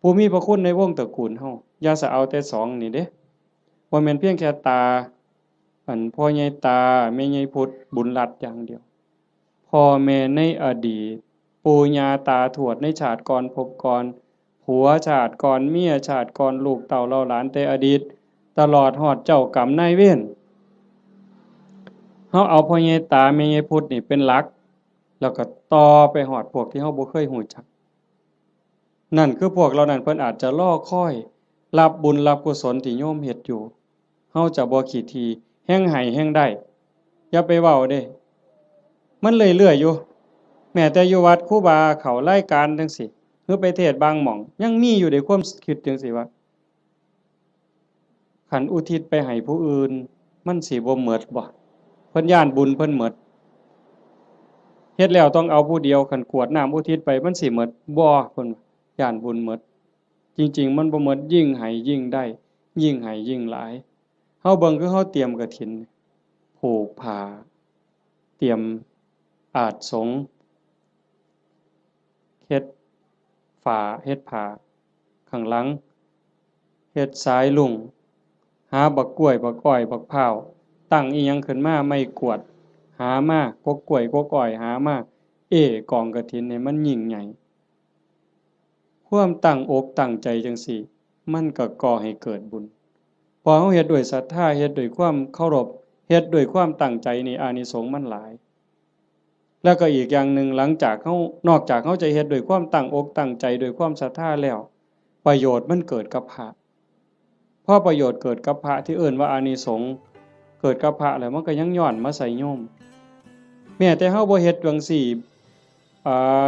ผู้มีพระคุณในวงตระกูลเฮาอย่าสะเอาแต่สองนี่เด้บ่แม่นเพียงแค่ตาพ่อใหญ่ตาแม่ใหญ่พุทธบุญรัตน์อย่างเดียวพ่อแม่ในอดีตปู่ย่าตาทวดในชาติก่อนภพก่อนผัวชาติก่อนเมียชาติก่อนลูกเต้าเหล่าหลานแต่อดีตตลอดฮอดเจ้ากรรมนายเวรเฮาเอาพ่อใหญ่ตาแม่ใหญ่พุทธนี่เป็นหลักแล้วก็ต่อไปฮอดพวกที่เฮาบ่เคยฮู้จักนั่นคือพวกเหล่านั้นเพิ่นอาจจะรอคอยรับบุญรับกุศลที่โยมเฮ็ดอยู่เฮาจะบ่ขี้ทีแฮ่งให้แฮ่งได้อย่าไปเว้าเด้มันเรื่อยๆอยู่แม้แต่อยู่วัดครูบาเขารายการจังซี่หรือไปเทศน์บางหม่องยังมีอยู่ในความคิดจังซี่ว่าคันอุทิศไปให้ผู้อื่นมันสิบ่หมดบ่เพิ่นย้านบุญเพิ่นหมดเฮ็ดแล้วต้องเอาผู้เดียวคันกรวดน้ำอุทิศไปมันสิหมดบ่เพิ่นย้านบุญหมดจริงๆมันบ่หมดยิ่งให้ยิ่งได้ยิ่งให้ยิ่งหลายเฮาเบิ่งคือเฮาเตรียมกฐินผูกผ้าเตรียมอาสงฆ์เฮ็ดฝาเฮ็ดผ้าข้างหลังเฮ็ดสายลุงหาบักกล้วยบักอ้อยบักพร้าวตั้งอีหยังขึ้นมาไม่กวดหามากกกล้วยกกอ้อยหามากองกฐินนี่มันยิ่งใหญ่ความตั้งอกตั้งใจจังซี่มันก็ก่อให้เกิดบุญพอเฮาเฮ็ดด้วยศรัทธาเฮ็ดด้วยความเคารพเฮ็ดด้วยความตั้งใจนี่อานิสงส์มันหลายแล้วก็อีกอย่างหนึ่งหลังจากเฮานอกจากเฮาจะเฮ็ดด้วยความตั้งอกตั้งใจด้วยความศรัทธาแล้วประโยชน์มันเกิดกับพระพอประโยชน์เกิดกับพระที่เอิ้นว่าอานิสงส์เกิดกับพระแล้วมันก็ยังย้อนมาใส่โยมแม้แต่เฮาบ่เฮ็ดจังซี่อ่า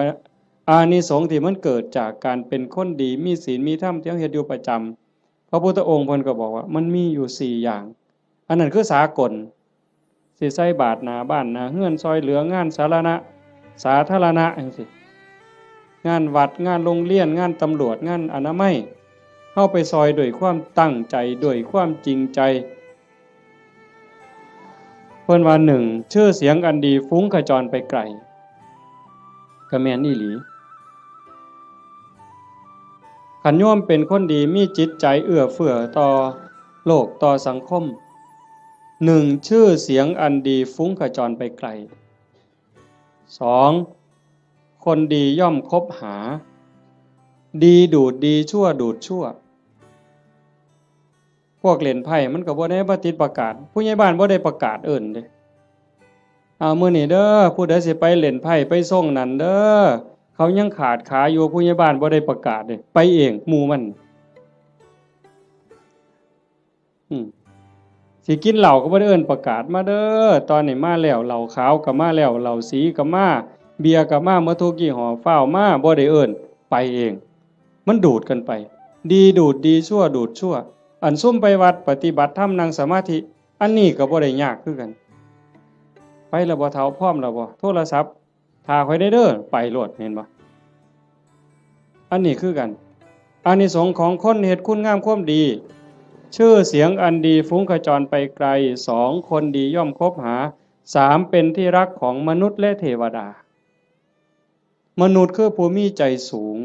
อานิสงส์ที่มันเกิดจากการเป็นคนดีมีศีลมีธรรมที่เฮาเฮ็ดอยู่ประจำพระพุทธองค์เพิ่นก็บอกว่ามันมีอยู่4อย่างอันนั้นคือสากลสิใส่บาตรหน้าบ้านหน้าเรือนซอยเหลืองานสาธารณะจังซี่งานวัดงานโรงเรียนงานตำรวจงานอนามัยเฮาไปซอยด้วยความตั้งใจด้วยความจริงใจเพิ่นว่า1ชื่อเสียงอันดีฟุ้งขจรไปไกลก็แม่นอีหลีคันโยมเป็นคนดีมีจิตใจเอื้อเฟื้อต่อโลกต่อสังคม1ชื่อเสียงอันดีฟุ้งขจรไปไกล2คนดีย่อมคบหาดีดูดดีชั่วดูดชั่วพวกเล่นไพ่มันก็บ่ได้มาติดประกาศผู้ใหญ่บ้านบ่ได้ประกาศเอิ้นเด้มื้อนี้เด้อผู้ใดสิไปเล่นไพ่ไปส่งนั่นเด้อเขายังขาดขาอยู่ผู้ใหญ่บ้านบ่ได้ประกาศเด้ไปเองหมู่มันสิกินเหล้าก็บ่ได้เอิ้นประกาศมาเด้อตอนนี้มาแล้วเหล้าขาวก็มาแล้วเหล้าสีก็มาเบียร์ก็มาหมดทุกยี่ห้อฟ้าวมาบ่ได้เอิ้นไปเองมันดูดกันไปดีดูดดีชั่วดูดชั่วอันซุ่มไปวัดปฏิบัติธรรมนั่งสมาธิอันนี้ก็บ่ได้ยากคือกันไปแล้วบ่เฒ่าพร้อมแล้วบ่โทรศัพท์ถ้าค่อยได้เด้อไปโลดเห็นบ่อันนี้คือกันอานิสงส์ของคนเฮ็ดคุณงามความดีชื่อเสียงอันดีฟุ้งขจรไปไกล2คนดีย่อมคบหา3เป็นที่รักของมนุษย์และเทวดามนุษย์คือผู้มีใจสูง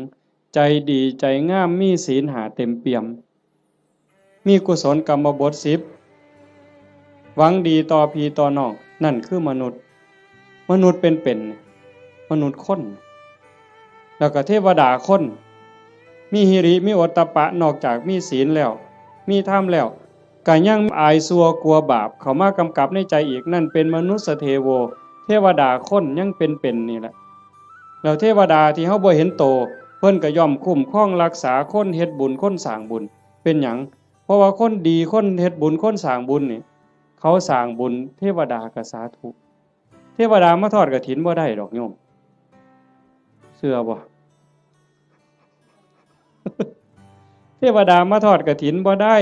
ใจดีใจงามมีศีล5เต็มเปี่ยมมีกุศลกรรมบท10หวังดีต่อพี่ต่อน้องนั่นคือมนุษย์เป็นมนุษย์คนแล้วก็เทวดาคนมีหิริมีโอตตัปปะนอกจากมีศีลแล้วมีธรรมแล้วก็ยังอายซัวกลัวบาปเข้ามากำกับในใจอีกนั่นเป็นมนุษย์เทโวเทวดาคนยังเป็นนี่แหละแล้วเทวดาที่เฮาบ่เห็นโตเพิ่นก็ย่อมคุ้มครองรักษาคนเฮ็ดบุญคนสร้างบุญเป็นหยังเพราะว่าคนดีคนเฮ็ดบุญคนสร้างบุญนี่เขาสร้างบุญเทวดาก็สาธุเทวดามาทอดกฐินบ่ได้ดอกโยมเชื่อบ่ เทวดามาทอดกฐินบ่ได้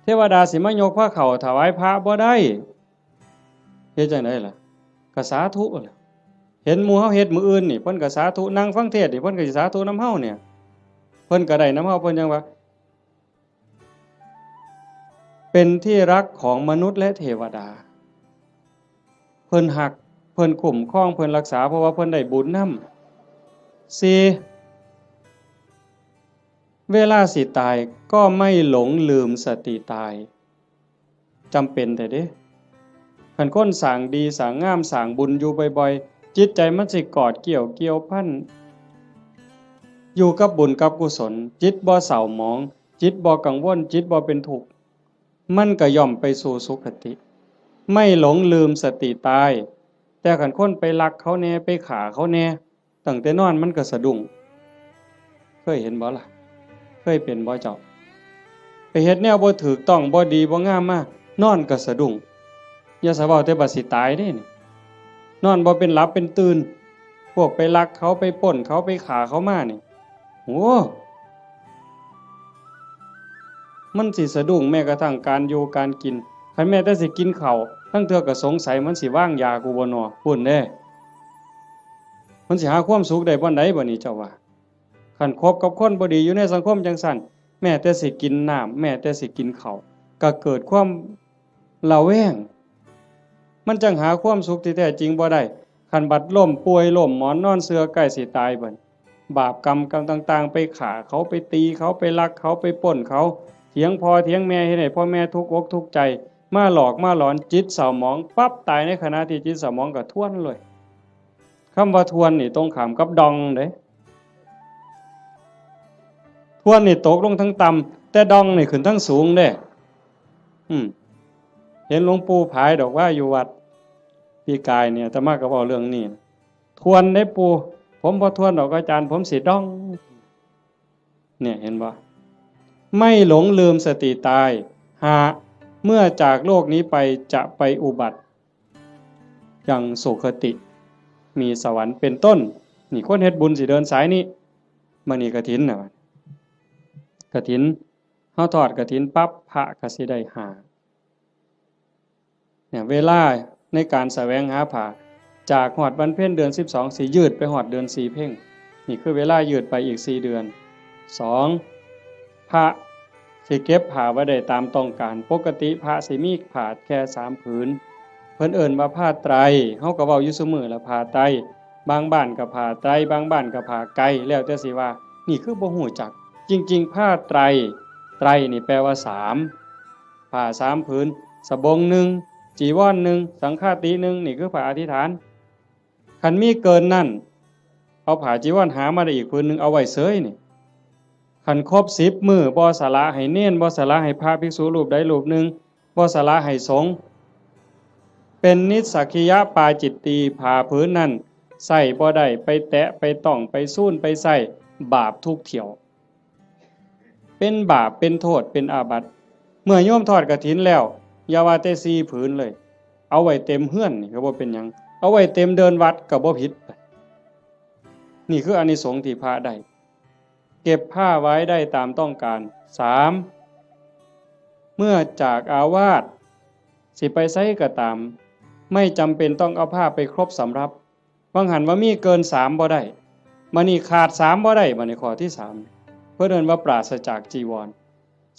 เทวดาสิมายกผ้าเข่าถวายพระบ่ได้เฮ็ดจังได๋ล่ะก็สาธุล่ะเห็นหมู่เฮาเฮ็ดมื้ออื่นนี่เพิ่นก็สาธุนั่งฟังเทศน์นี่เพิ่นก็สิสาธุนำเฮาเนี่ย เพิ่นก็ได้นำเฮาเพิ่นยังว่าเป็นที่รักของมนุษย์และเทวดาเพิ่นฮักเพิ่นคุ้มครองเพิ่นรักษาเพราะว่าเพิ่นได้บุญนำ4เวลาสิตายก็ไม่หลงลืมสติตายจำเป็นแต่เด้คันคนสร้างดีสร้างงามสร้างบุญอยู่บ่อยๆจิตใจมันสิกอดเกี่ยวพันอยู่กับบุญกับกุศลจิตบ่เศร้าหมองจิตบ่กังวลจิตบ่เป็นทุกข์มันก็ย่อมไปสู่สุคติไม่หลงลืมสติตายแต่คันคนไปลักเขาแน่ไปฆ่าเขาแน่ตั้งแต่นอนมันก็สะดุ้งเคยเห็นบ่ล่ะเคยเป็นบ่เจ้าไปเฮ็ดแนวบ่ถูกต้องบ่ดีบ่งามมานอนก็สะดุ้งอย่าสะเว้าแต่บัดสิตายเด้นี่นอนบ่เป็นหลับเป็นตื่นพวกไปลักเขาไปปล้นเขาไปฆ่าเขามานี่โหมันสิสะดุ้งแม้กระทั่งการอยู่การกินคันแม้แต่สิกินข้าวทั้งเทื่อก็สงสัยมันสิวางยากูบ่น้อพุ่นเด้มันสิหาความสุขได้บ่ใดบ่นี่เจ้าว่าคันคบกับคนบ่ดีอยู่ในสังคมจังซั่นแม้แต่สิกินน้ำแม้แต่สิกินข้าวก็เกิดความระแวงมันจังหาความสุขที่แท้จริงบ่ได้คันบัดล้มป่วยล้มหมอนนอนเสือใกล้สิตายเบิ่นบาปกรรมต่างๆไปฆ่าเขาไปตีเขาไปลักเขาไปปล้นเขาเถียงพ่อเถียงแม่เฮ็ดให้พ่อแม่ทุกข์อกทุกข์ใจมาหลอกมาหลอนจิตเศร้าหมองปั๊บตายในขณะที่จิตเศร้าหมองก็ทวนเลยคำว่าทวนนี่ตรงข้ามกับดองเด้ทวนนี่ตกลงทั้งต่ำแต่ดองนี่ขึ้นทั้งสูงเด้เห็นหลวงปู่ผายดอกว่าอยู่วัดปีกายเนี่ยอาตมาก็เว้าเรื่องนี้ทวนได้ปู่ผมบ่ทวนดอกอาจารย์ผมสิดองเนี่ยเห็นบ่ไม่หลงลืมสติตายหาเมื่อจากโลกนี้ไปจะไปอุบัติยังสุคติมีสวรรค์เป็นต้นนี่คนเฮ็ดบุญสิเดินสายนี้มื้อนี้กฐินน่ะกฐินเฮาทอดกฐินปั๊บพระก็สิได้หาเนี่ยเวลาในการแสวงหาผ้าจากฮอดวันเพ็ญเดือน12สิยืดไปฮอดเดือน4เพ็งนี่คือเวลายืดไปอีก4เดือน2พระสิเก็บผ้าไว้ได้ตามต้องการปกติพระสิมีผ้าแค่3ผืนเพิ่นเอิ้นว่าผ้าไตรเฮาก็เว้าอยู่ซุมื้อละผ้าไตรบางบ้านก็ผ้าไตรบางบ้านก็ผ้าไกแล้วแต่สิว่านี่คือบ่ฮู้จักจริงๆผ้าไตรไตรนี่แปลว่า3ผ้า3ผืนสบง1จีวร1สังฆาติ1นี่คือผ้าอธิษฐานคันมีเกินนั่นเอาผ้าจีวรหามาได้อีกผืนนึงเอาไว้เสยนี่คันครบ10มื้อบ่สละให้เณรบ่สละให้พระภิกษุรูปใดรูปหนึ่งบ่สละให้สงฆ์เป็นนิสสักขิยปาจิตตีผ้าผืนนั้นใส่บ่ได้ไปแตะไปต้องไปสู้นไปใส่บาปทุกเที่ยวเป็นบาปเป็นโทษเป็นอาบัติเมื่อโยมทอดกฐินแล้วอย่าว่าแต่4ผืนเลยเอาไว้เต็มเฮือนนี่ก็บ่เป็นหยังเอาไว้เต็มเดินวัดก็บ่ผิดนี่คืออานิสงส์ที่พระได้เก็บผ้าไว้ได้ตามต้องการ3เมื่อจากอาวาสสิไปไสก็ตามไม่จำเป็นต้องเอาผ้าไปครบสำรับบางหันว่ามีเกิน3บ่ได้มื้อนี้ขาด3บ่ได้บัดนี้ข้อที่3เพิ่นเอิ้นว่าปราศจากจีวร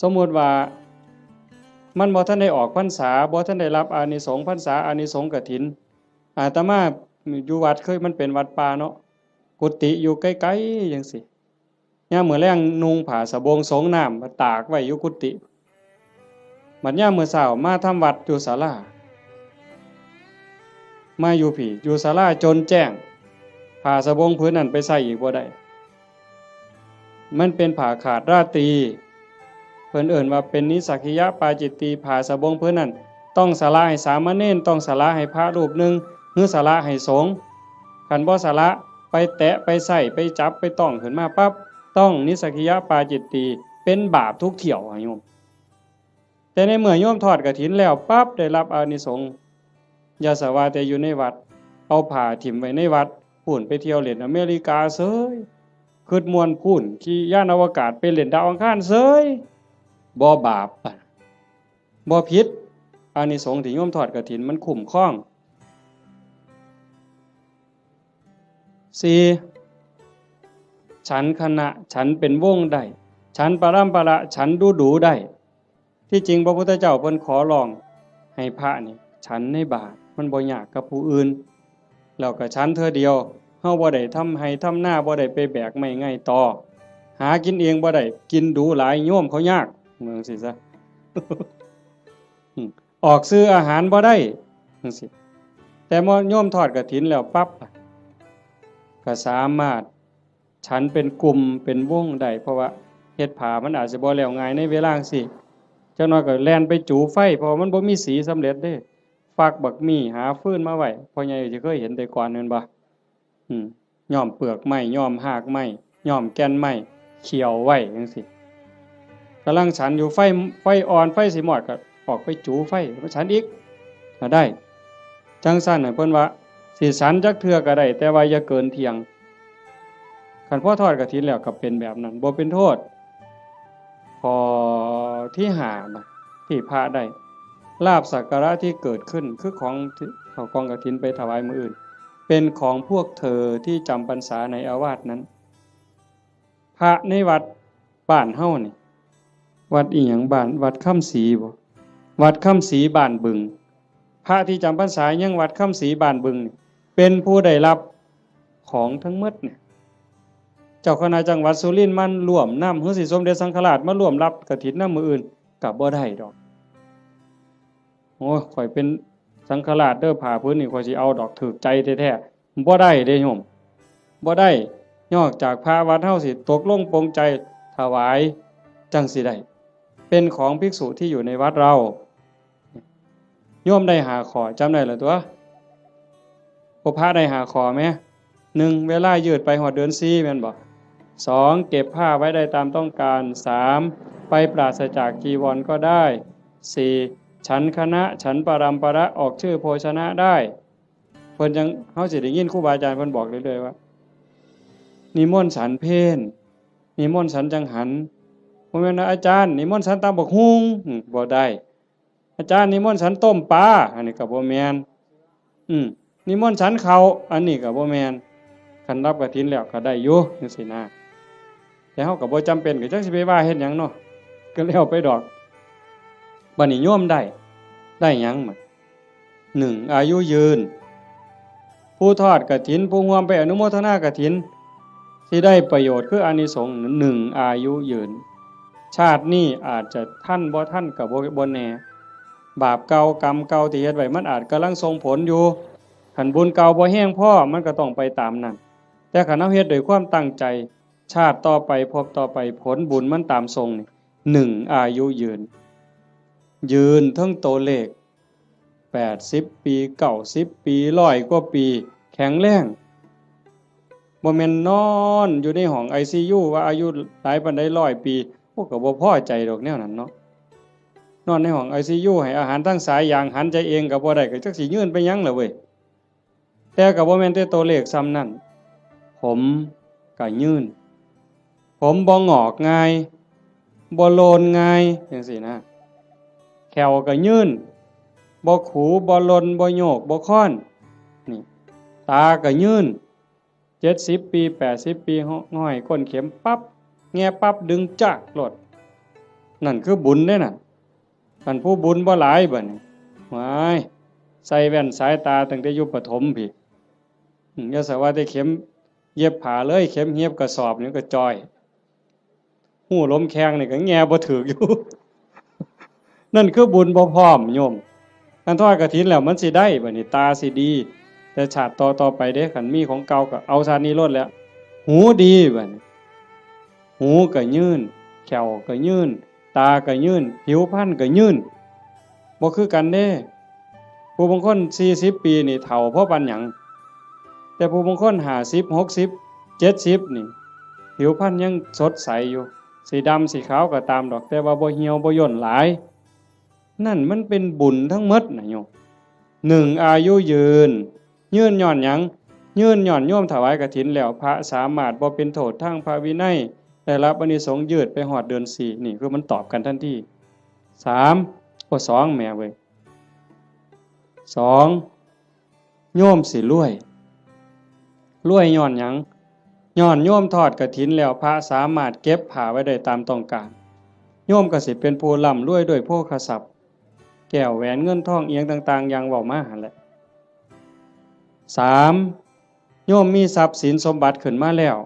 สมมุติว่ามันบ่ทันได้ออกพรรษาบ่ทันได้รับอานิสงส์พรรษาอานิสงส์กฐินอาตมาอยู่วัดเคยมันเป็นวัดป่าเนาะกุฏิอยู่ไกลๆจังซี่ยามมื้อแลงนุ่งผ้าสบงสงน้ำมาตากไว้อยู่กุฏิบัดยามมื้อเช้ามาทำวัดอยู่ศาลามาอยู่พี่อยู่ศาลาจนแจ้งผ้าสบงผืนนั้นไปใส่อีกบ่ได้มันเป็นผ้าขาดราตรีเพิ่นเอิ้นว่าเป็นนิสสักขิยปาจิตตีผ้าสบงผืนนั้นต้องสละให้สามเณรต้องสละให้พระรูปหนึ่งหรือสละให้สงฆ์คันบ่สละไปแตะไปใส่ไปจับไปต้องขึ้นมาปั๊บต้องนิสสักขิยปาจิตตีเป็นบาปทุกเที่ยวโยมแต่ในเมื่อโยมทอดกฐินแล้วปั๊บได้รับอานิสงส์อย่าสว่าแต่อยู่ในวัดเอาผ้าถิ่มไว้ในวัดพูนไปเที่ยวเล่นอเมริกาเสยคิดม่วนพูนขี่ยานอวกาศไปเล่นดาวอังคารเสยบ่บาปบ่ผิดอานิสงส์ที่โยมทอดกฐินมันคุ้มครอง4 ฉันคณะฉันเป็นวงได้ฉันปรัมประฉันดูได้ที่จริงพระพุทธเจ้าเพิ่นขอร้องให้พระนี่ฉันในบาตรมันบ่ยากกับผู้อื่นแล้วก็ฉันเธอเดียวเฮาบ่ได้ทำให้ทำหน้าบ่ได้ไปแบกไม้ไงต่อหากินเองบ่ได้กินดูหลายโยมเขายากเมืองสิซะ ออกซื้ออาหารบ่ได้จังซี่แต่เมื่อโยมทอดกฐินแล้วปั๊บก็สามารถฉันเป็นกลุ่มเป็นวงได้เพราะว่าเฮ็ดผ้ามันอาจจะบ่แล้วง่ายในเวลาจังซี่จักหน่อยก็แล่นไปจูไฟเพราะมันบ่มีสีสำเร็จเด้ฟักบักมี่หาฟืนมาไว้พ่อใหญ่สิเคยเห็นแต่ก่อนแม่นบ่ย้อมเปลือกไม้ย้อมหากไม้ย้อมแก่นไม้เขี่ยวไว้จังซี่กำลังฉันอยู่ไฟอ่อนไฟสิมอดก็ออกไปจูไฟมาฉันอีกก็ได้จังซั่นน่ะเพิ่นว่าสิฉันจักเทื่อก็ได้แต่ว่าอย่าเกินเที่ยงคันพอทอดกฐินแล้วก็เป็นแบบนั้นบ่เป็นโทษพอที่หานะที่พระได้ลาภสักการะที่เกิดขึ้นคือของเอากองกฐินไปถวายมื้ออื่นเป็นของพวกเธอที่จำพรรษาในอาวาสนั้นพระในวัดบ้านเฮานี่วัดอีหยังบ้านวัดค่ำศรีบ่วัดค่ำศรีบ้านบึงพระที่จำพรรษายังวัดค่ำศรีบ้านบึงนี่เป็นผู้ได้รับของทั้งหมดเนี่ยเจ้าคณะจังหวัดสุรินทร์มันร่วมนำคือสิสมเด็จสังฆราชมาร่วมรับกฐินนำมื้ออื่นก็บ่ได้ดอกโอ้ยข่อยเป็นสังฆราชเด้อผ้าพื้นนี่ข่อยสิเอาดอกถูกใจแท้ๆบ่ได้เด้โยมบ่ได้นอกจากพระวัดเฮาสิตกลงปรงใจถวายจังสิได้เป็นของภิกษุที่อยู่ในวัดเราโยมได้หาขอจำได้ล่ะตัวพระได้หาขอไหม1เวลายืดไปฮอดเดือน4แม่นบ่2เก็บผ้าไว้ได้ตามต้องการ3ไปปราศจากจีวรก็ได้4ฉันคณะฉันปรัมประออกชื่อโภชนะได้เพิ่นจังเฮาสิได้ยินครูบาอาจารย์เพิ่นบอกเรื่อยๆว่านิมนต์ฉันเพลนิมนต์ฉันจังหันบ่แม่นอาจารย์นิมนต์ฉันตำบักหุ่งบ่ได้อาจารย์นิมนต์ฉันต้มปลาอันนี้ก็บ่แม่นนิมนต์ฉันข้าวอันนี้ก็บ่แม่นคันรับกฐินแล้วก็ได้อยู่จังซี่นะแต่เฮาก็บ่จำเป็นก็จักสิไปว่าเฮ็ดหยังเนาะก็แล้วไปดอกบัดนี้โยมได้หยังหมด1อายุยืนผู้ทอดกฐินผู้ร่วมไปอนุโมทนากฐินสิได้ประโยชน์คืออานิสงส์1อายุยืนชาตินี้อาจจะท่านบ่ท่านก็บ่แน่บาปเก่ากรรมเก่าที่เฮ็ดไว้มันอาจกำลังส่งผลอยู่คันบุญเก่าบ่แห้งพอมันก็ต้องไปตามนั้นแต่คันเฮาเฮ็ดด้วยความตั้งใจชาติต่อไปพบต่อไปผลบุญมันตามทรงนี่1อายุยืนทั้งตัวเลข80ปี90ปี100กว่าปีแข็งแรงบ่แม่นนอนอยู่ในห้อง ICU ว่าอายุหลายปานใด100ปีพวกก็บ่พอใจดอกแนวนั้นเนาะนอนในห้อง ICU ให้อาหารทั้งสายอย่างหันใจเองก็บ่ได้ก็จักสิยืนไปหยังล่ะเว้ยแต่ก็บ่แม่นแต่ตัวเลขซ้ำนั้นผมก็ยืนผมบ่งอกง่ายบ่โลนง่ายจังซี่นะแขวก็ยืนบ่ขูบ่ลนบ่โยกบ่ค้อนนี่ตาก็ยืน70ปี80ปีห้อยก้นเข็มปั๊บแง่ปั๊บดึงจักโลดนั่นคือบุญเด้น่ะท่านผู้บุญบ่หลายบัดนี้ว้ายใส่แว่นสายตาตั้งแต่อยู่ประถมพี่อย่าสว่าแต่เข็มเย็บผ้าเลยเข็มเย็บกระสอบนี่ก็จ้อยหูล้มแข้งนี่ก็แง่บ่ถึกอยู่ นั่นคือบุญบ่พร้อมโยมคันทอดกฐินแล้วมันสิได้บัดนี้ตาสิดีแต่ชาติต่อไปเด้คันมีของเก่าก็เอาชาตินี้ลดแล้วหูดีบัดนี้หูก็ยืนแขวก็ยืนตาก็ยืนผิวพรรณก็ยืนบ่คือกันเด้ผู้บางคน40ปีนี่เฒ่าเพราะปานหยังแต่ผู้บางคน50 60 70นี่ผิวพรรณยังสดใสอยู่สีดำสีขาวก็ตามดอกแต่ว่าบ่เหี่ยวบ่ย่นหลายนั่นมันเป็นบุญทั้งหมดนะโยม1อายุยืนย้อนหยังยืนย้อนโยมถวายกฐินแล้วพระสามารถบ่เป็นโทษทางพระวินัยได้รับอานิสงส์ยืดไปฮอดเดือน4นี่คือมันตอบกันทันที2แม่เว้ย2โยมสิรวยย้อนหยัง ย้อนโยมทอดกฐินแล้วพระสามารถเก็บผ้าไว้ได้ตามต้องการโยมก็สิเป็นผู้ร่ำรวยด้วยโภคทรัพย์แก้วแหวนเงินทองเอียงต่างๆอย่างเว้ามาหั่นแหละ3โยมมีทรัพย์สินสมบัติขึ้นมาแล้ว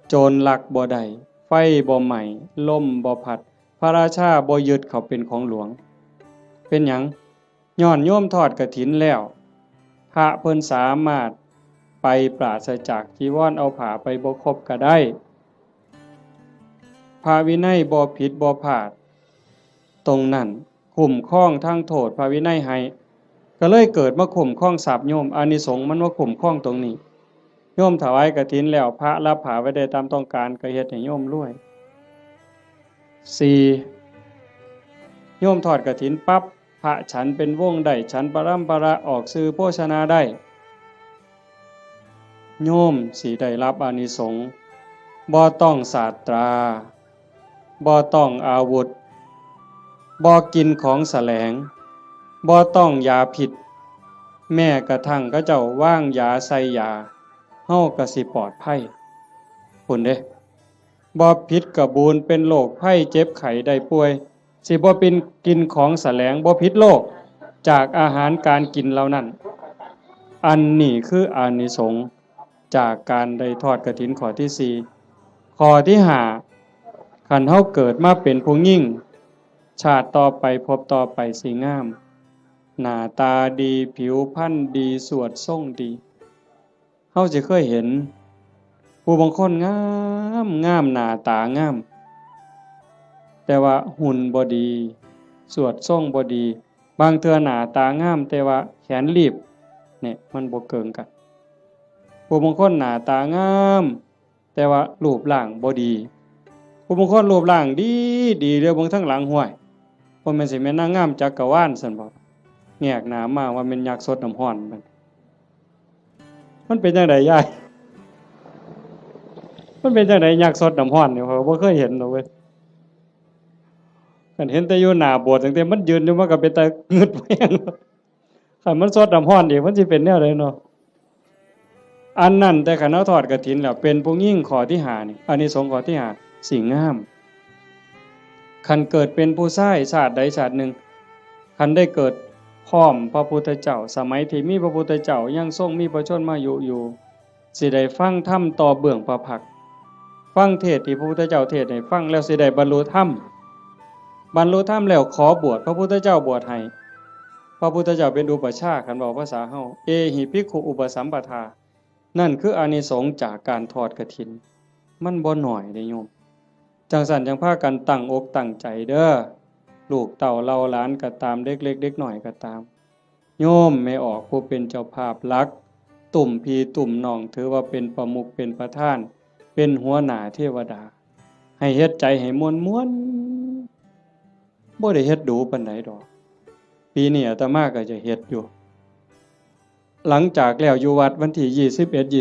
โจรลักบ่ได้ไฟบ่ไหม้ลมบ่พัดพระราชาบ่ยึดเขาเป็นของหลวงเป็นหยังย้อนโยมทอดกฐินแล้วพระเพิ่นสามารถไปปราศจากจีวรเอาผ้าไปบ่ครบก็ได้พระวินัยบ่ผิดบ่พลาดตรงนั้นคุ้มครองทางโทษพระวินัยให้ก็เลยเกิดมาคุ้มครองทรัพย์โยมอานิสงส์มันว่าคุ้มครองตรงนี้โยมถวายกฐินแล้วพระรับผ้าไว้ได้ตามต้องการก็เฮ็ดให้โยมรวย4โยมทอดกฐินปั๊บพระฉันเป็นวงได้ฉันปรัมปราออกสื่อโภชนาได้โยมสิได้รับอานิสงส์บ่ต้องศาสตราบ่ต้องอาวุธบ่กินของแสลงบ่ต้องยาผิดแม้กระทั่งเขาเจ้าว่างยาใส่ยาเฮาก็สิปลอดภัยพุ่นเด้บ่ผิดกระบูนเป็นโรคภัยเจ็บไข้ได้ป่วยสิบ่เป็นกินของแสลงบ่ผิดโรคจากอาหารการกินเหล่านั้นอันนี้คืออานิสงส์จากการได้ทอดกฐินข้อที่4ข้อที่5คันเฮาเกิดมาเป็นผู้หญิงชาติต่อไปพบต่อไปสิงามหน้าตาดีผิวพรรณดีสวดทรงดีเฮาสิเคยเห็นผู้บางคนงามงามหน้าตางามแต่ว่าหุ่นบ่ดีสวดทรงบ่ดีบางเทื่อหน้าตางามแต่ว่าแขนรีบเนี่ยมันบ่เกิงกันผู้บางคนหน้าตางามแต่ว่ารูปร่างบ่ดีผู้บางคนรูปร่างดีดีเด้อบางทั้งหลังห้วยบ่แม่นสิแม่นนางงามจักรวาลซั่นบ่แงกหน้ามาว่าแม่นยักษ์สดน้ำร้อนมันเป็นจังไดยายมันเป็นจังไดยักษ์สดน้ำร้อนนี่เขาบ่เคยเห็นดอกเว้ยคันเห็นแต่อยู่หน้าโบสถ์ตั้งแต่มันยืนอยู่มันก็เป็นตางึดแม่งคันมันสดน้ำร้อนอีกมันสิเป็นแนวใดเนาะอันนั้นแต่คันเฮาทอดกฐินแล้วเป็นผู้หญิงข้อที่5นี่อานิสงส์ข้อที่5สิงามคันเกิดเป็นผู้ชายชาติใดชาติหนึ่งคันได้เกิดพร้อมพระพุทธเจ้าสมัยที่มีพระพุทธเจ้ายังทรงมีพระชนมายุอยู่สิได้ฟังธรรมต่อเบื้องพระพักตร์ฟังเทศน์ที่พระพุทธเจ้าเทศน์ให้ฟังแล้วสิได้บรรลุธรรมแล้วขอบวชพระพุทธเจ้าบวชให้พระพุทธเจ้าเป็นอุปชฌาย์คันบอกภาษาเฮาเอหิภิกขุอุปสัมปทานั่นคืออานิสงส์จากการทอดกฐินมันบ่น้อยเด้โยมจังซั่นจังพากันตั้งอกตั้งใจเด้อลูกเต้าเราหลานก็ตามเด็กเล็กเด็กน้อยก็ตามโยมไม่ออกผู้เป็นเจ้าภาพหลักตุ่มพี่ตุ่มน้องถือว่าเป็นประมุขเป็นประธานเป็นหัวหน้าเทวดาให้เฮ็ดใจให้ม่วนๆบ่ได้เฮ็ดดูปานใดดอกปีนี้อาตมาก็จะเฮ็ดอยู่หลังจากแล้วอยู่วัดวันที่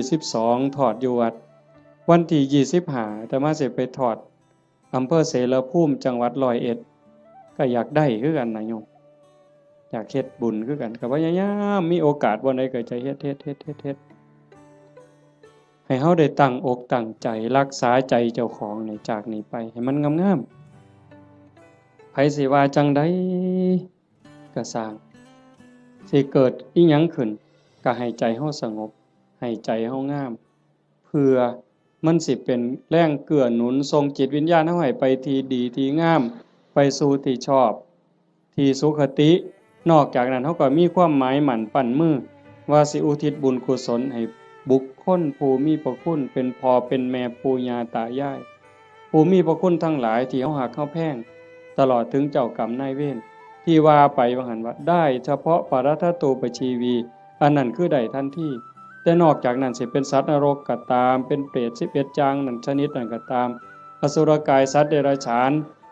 21 22ถอดอยู่วัดวันที่25อาตมาสิไปถอดอำเภอเสรภูมิจังหวัด101ก็อยากได้คือกันนะโยมอยากเฮ็ดบุญคือกันก็พยายามมีโอกาสบ่ใดก็จะเฮ็ดให้เฮาได้ตั้งอกตั้งใจรักษาใจเจ้าของนี่จากนี้ไปให้มันงามๆไผสิว่าจังได๋ก็สร้างสิเกิดอิหยังขึ้นก็ให้ใจเฮาสงบให้ใจเฮางามเพื่อมันสิเป็นแรงเกื้อหนุนส่งจิตวิญญาณเฮาให้ไปที่ดีที่งามไปสู่ที่ชอบที่สุขตินอกจากนั้นเฮาก็มีความหมายหมั่นปั้นมือว่าสิอุทิศบุญกุศลให้บุคคลผู้มีพระคุณเป็นพ่อเป็นแม่ปู่ย่าตายายผู้มีพระคุณทั้งหลายที่เฮาฮักเฮาแพงตลอดถึงเจ้ากรรมนายเวรที่ว่าไปว่าหั่นว่าได้เฉพาะปรัตถตูปชีวีอันนั้นคือได้ทันทีแต่นอกจากนั้นสิเป็นสัตว์นรกก็ตามเป็นเปรต11จางนั่นชนิดนั้นก็ตามอสุรกายสัตว์เดรัจฉาน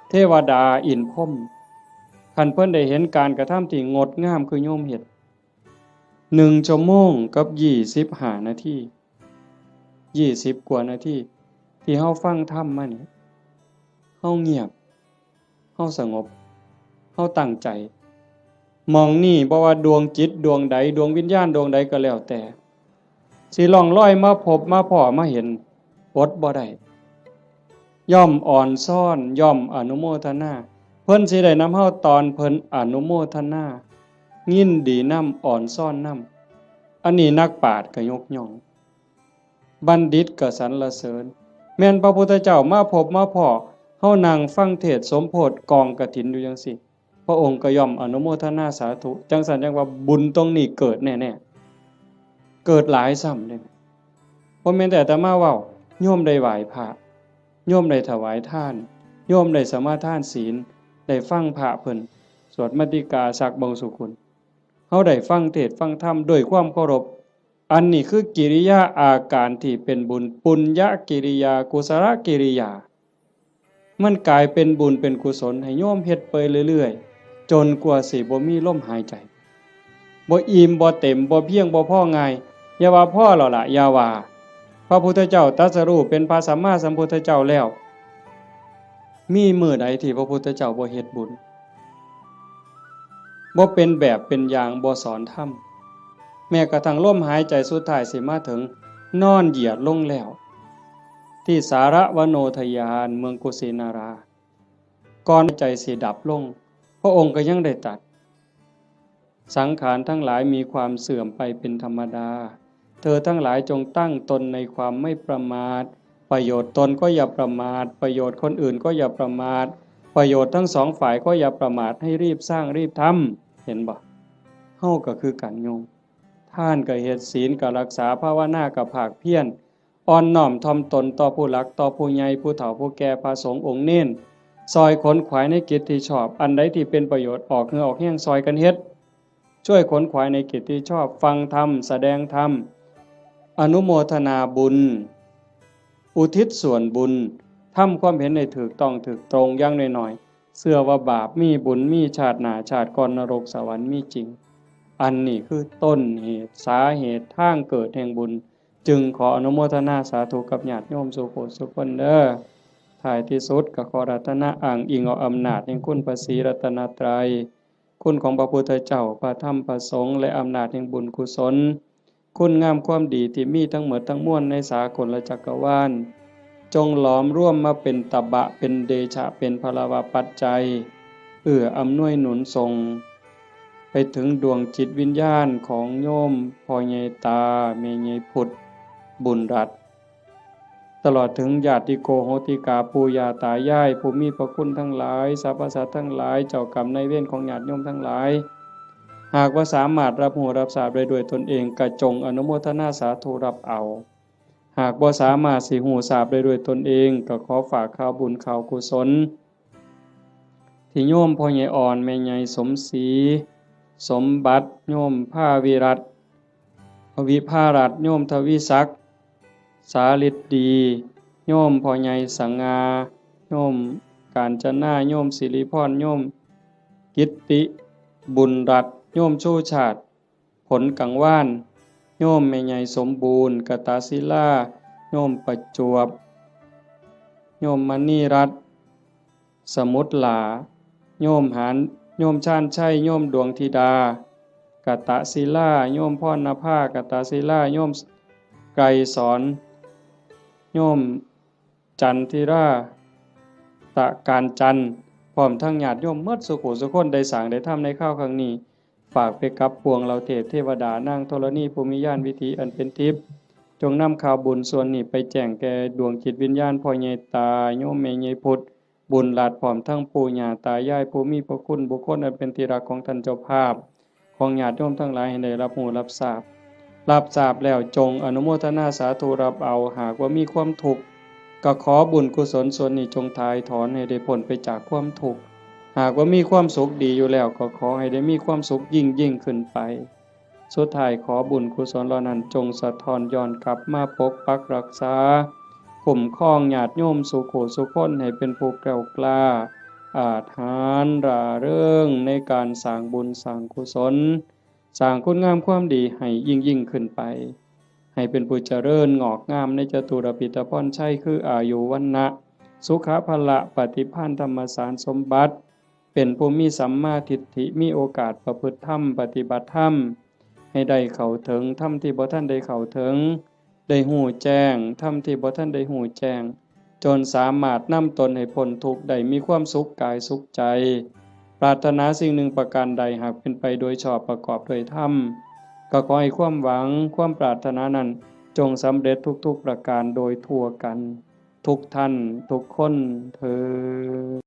เทวดาอินทร์พรหมคันเพิ่นได้เห็นการกระทำที่งดงามคือโยมเฮ็ด1 ชั่วโมงกับ25 นาที20 กว่านาทีที่เฮาฟังธรรมมานี่เฮาเงียบเฮาสงบเฮาตั้งใจมองนี่บ่ว่าดวงจิตดวงใดดวงวิญญาณดวงใดก็แล้วแต่สิล่องลอยมาพบมาพ้อมาเห็น อดบ่ได้ย่อมอ่อนซ่อนย่อมอนุโมทนาเพิ่นสิได้นำเฮาตอนเพิ่นอนุโมทนายินดีนำอ่อนซ่อนนำอันนี้นักปราชญ์ก็ยกย่องบัณฑิตก็สรรเสริญแม่นพระพุทธเจ้ามาพบมาพ้อเฮานั่งฟังเทศน์สมโพธิกองกฐินอยู่จังซี่พระองค์ก็ย่อมอนุโมทนาสาธุจังซั่นจังว่าบุญตรงนี้เกิดแน่ๆเกิดหลายซ้ำเด้บ่แม่นแต่อาตมาเว้าโยมได้ไหว้พระโยมได้ถวายทานโยมได้สมาทานศีลได้ฟังพระเพิ่นสวดมาติกาสักบงสุกุลเฮาได้ฟังเทศน์ฟังธรรมด้วยความเคารพอันนี้คือกิริยาอาการที่เป็นบุญปุญญกิริยากุศลกิริยามันกลายเป็นบุญเป็นกุศลให้โยมเฮ็ดไปเรื่อยๆจนกว่าสิบ่มีลมหายใจบ่อิ่มบ่เต็มบ่เพียงบ่พอง่ายอย่าว่าพอแล้วล่ะอย่าว่าพระพุทธเจ้าตรัสรู้เป็นพระสัมมาสัมพุทธเจ้าแล้วมีมื้อใดที่พระพุทธเจ้าบ่เฮ็ดบุญบ่เป็นแบบเป็นอย่างบ่สอนธรรมแม้กระทั่งลมหายใจสุดท้ายสิมาถึงนอนเหยียดลงแล้วที่สารวโนทยานเมืองกุสินาราก่อนใจสิดับลงพระองค์ก็ยังได้ตรัสสังขารทั้งหลายมีความเสื่อมไปเป็นธรรมดาเธอทั้งหลายจงตั้งตนในความไม่ประมาทประโยชน์ตนก็อย่าประมาทประโยชน์คนอื่นก็อย่าประมาทประโยชน์ทั้งสองฝ่ายก็อย่าประมาทให้รีบสร้างรีบทำเห็นบ่เฮาก็คือกันโยมท่านก็เฮ็ดศีลก็รักษาภาวนาก็ภาคเพียรอ่อนน้อมถ่อมตนต่อผู้หลักต่อผู้ใหญ่ผู้เฒ่าผู้แก่พระสงฆ์องค์เน้นซอยขนขวายในกิจที่ชอบอันใดที่เป็นประโยชน์ออกเหงื่อออกแห้งซอยกันเฮ็ดช่วยขนขวายในกิจที่ชอบฟังธรรมแสดงธรรมอนุโมทนาบุญอุทิศส่วนบุญทำความเห็นในถูกต้องถูกตรงอย่างน้อยๆเชื่อว่าบาปมีบุญมีชาติหน้าชาติก่อนนรกสวรรค์มีจริงอันนี้คือต้นเหตุสาเหตุทางเกิดแห่งบุญจึงขออนุโมทนาสาธุกับญาติโยมสุโขสุคนเด้อท้ายที่สุดก็ขอรัตนะอ้างอิงเอาอำนาจแห่งคุณพระศรีรัตนตรัยคุณของพระพุทธเจ้าพระธรรมพระสงฆ์และอำนาจแห่งบุญกุศลคุณงามความดีที่มีทั้งหมดทั้งมวลในสากลจักรวาลจงหลอมร่วมมาเป็นตบะเป็นเดชะเป็นพลวปัจจัยอำนวยหนุนส่งไปถึงดวงจิตวิญญาณของโยมพ่อใหญ่ตาแม่ใหญ่พุทธบุญรัตน์ตลอดถึงญาติโกโหติกาปู่ย่าตายายผู้มีพระคุณทั้งหลายสรรพสัตว์ทั้งหลายเจ้ากรรมนายเวรของญาติโยมทั้งหลายหากว่าสามารถรับรู้รับทราบได้ด้วยตนเองก็จงอนุโมทนาสาธุรับเอาหากบ่สามารถสิรู้ทราบได้ด้วยตนเองก็ขอฝากข่าวบุญข่าวกุศลที่โยมพ่อใหญ่อ่อนแม่ใหญ่สมศรีสมบัติโยมภาวิรัตน์วิภารัตน์โยมทวิศักดิ์สาฤทธิ์ดีโยมพ่อใหญ่สังงาโยมกาญจนาโยมสิริพรโยมกิตติบุญรัตน์โยมชูชาติผลกังวานโยมแม่ใหญ่สมบูรณ์กตศิลาโยมประจวบโยมมณีรัตน์สมุทรหลาโยมหานโยมชาญชัยโยมดวงธิดากตศิลาโยมพรณภากตศิลาโยมไกรสอนโยมจันทิราตะการจันทร์พร้อมทั้งญาติโยมหมดสุขุสุคนได้สร้างได้ทำในข้าวครั้งนี้ฝากไปกับปวงเราเทพเทวดานางธรณีภูมิญาณวิถีอันเป็นทิพย์จงนำข่าวบุญส่วนนี้ไปแจ้งแก่ดวงจิตวิญญาณพ่อใหญ่ตาโยมแม่ใหญ่พุทธบุญหลาดพร้อมทั้งปู่ย่าตายายผู้มีพระคุณบุคคลอันเป็นที่รักของท่านเจ้าภาพของญาติโยมทั้งหลายให้ได้รับรู้รับทราบแล้วจงอนุโมทนาสาธุรับเอาหากว่ามีความทุกข์ก็ขอบุญกุศลส่วนนี้จงถ่ายถอนให้ได้พ้นไปจากความทุกข์หากว่ามีความสุขดีอยู่แล้วก็ขอให้ได้มีความสุขยิ่งขึ้นไปสุดท้ายขอบุญกุศลเหล่านั้นจงสะท้อนย้อนกลับมาปกปักรักษาคุ้มครองญาติโยมสุขสุขคนให้เป็นผู้แกล้วกล้าอาถรรพ์ร่าเริงในการสร้างบุญสร้างกุศลสร้างคุณงามความดีให้ยิ่งขึ้นไปให้เป็นผู้เจริญงอกงามในจตุรพิธพรชัยคืออายุวันนะสุขภละปฏิภาณธรรมสารสมบัติเป็นผู้มีสัมมาทิฏฐิมีโอกาสประพฤติธรรมปฏิบัติธรรมให้ได้เข้าถึงธรรมที่บ่ทันได้เข้าถึง ได้หู้แจ้งธรรมที่บ่ทันได้หู้แจ้งจนสามารถนำตนให้พ้นทุกข์ได้มีความสุขกายสุขใจปรารถนาสิ่งหนึ่งประการใดหากเป็นไปโดยชอบประกอบด้วยธรรมก็ขอให้ความหวังความปรารถนานั้นจงสำเร็จทุกๆประการโดยทั่วกันทุกท่านทุกคนเทอญ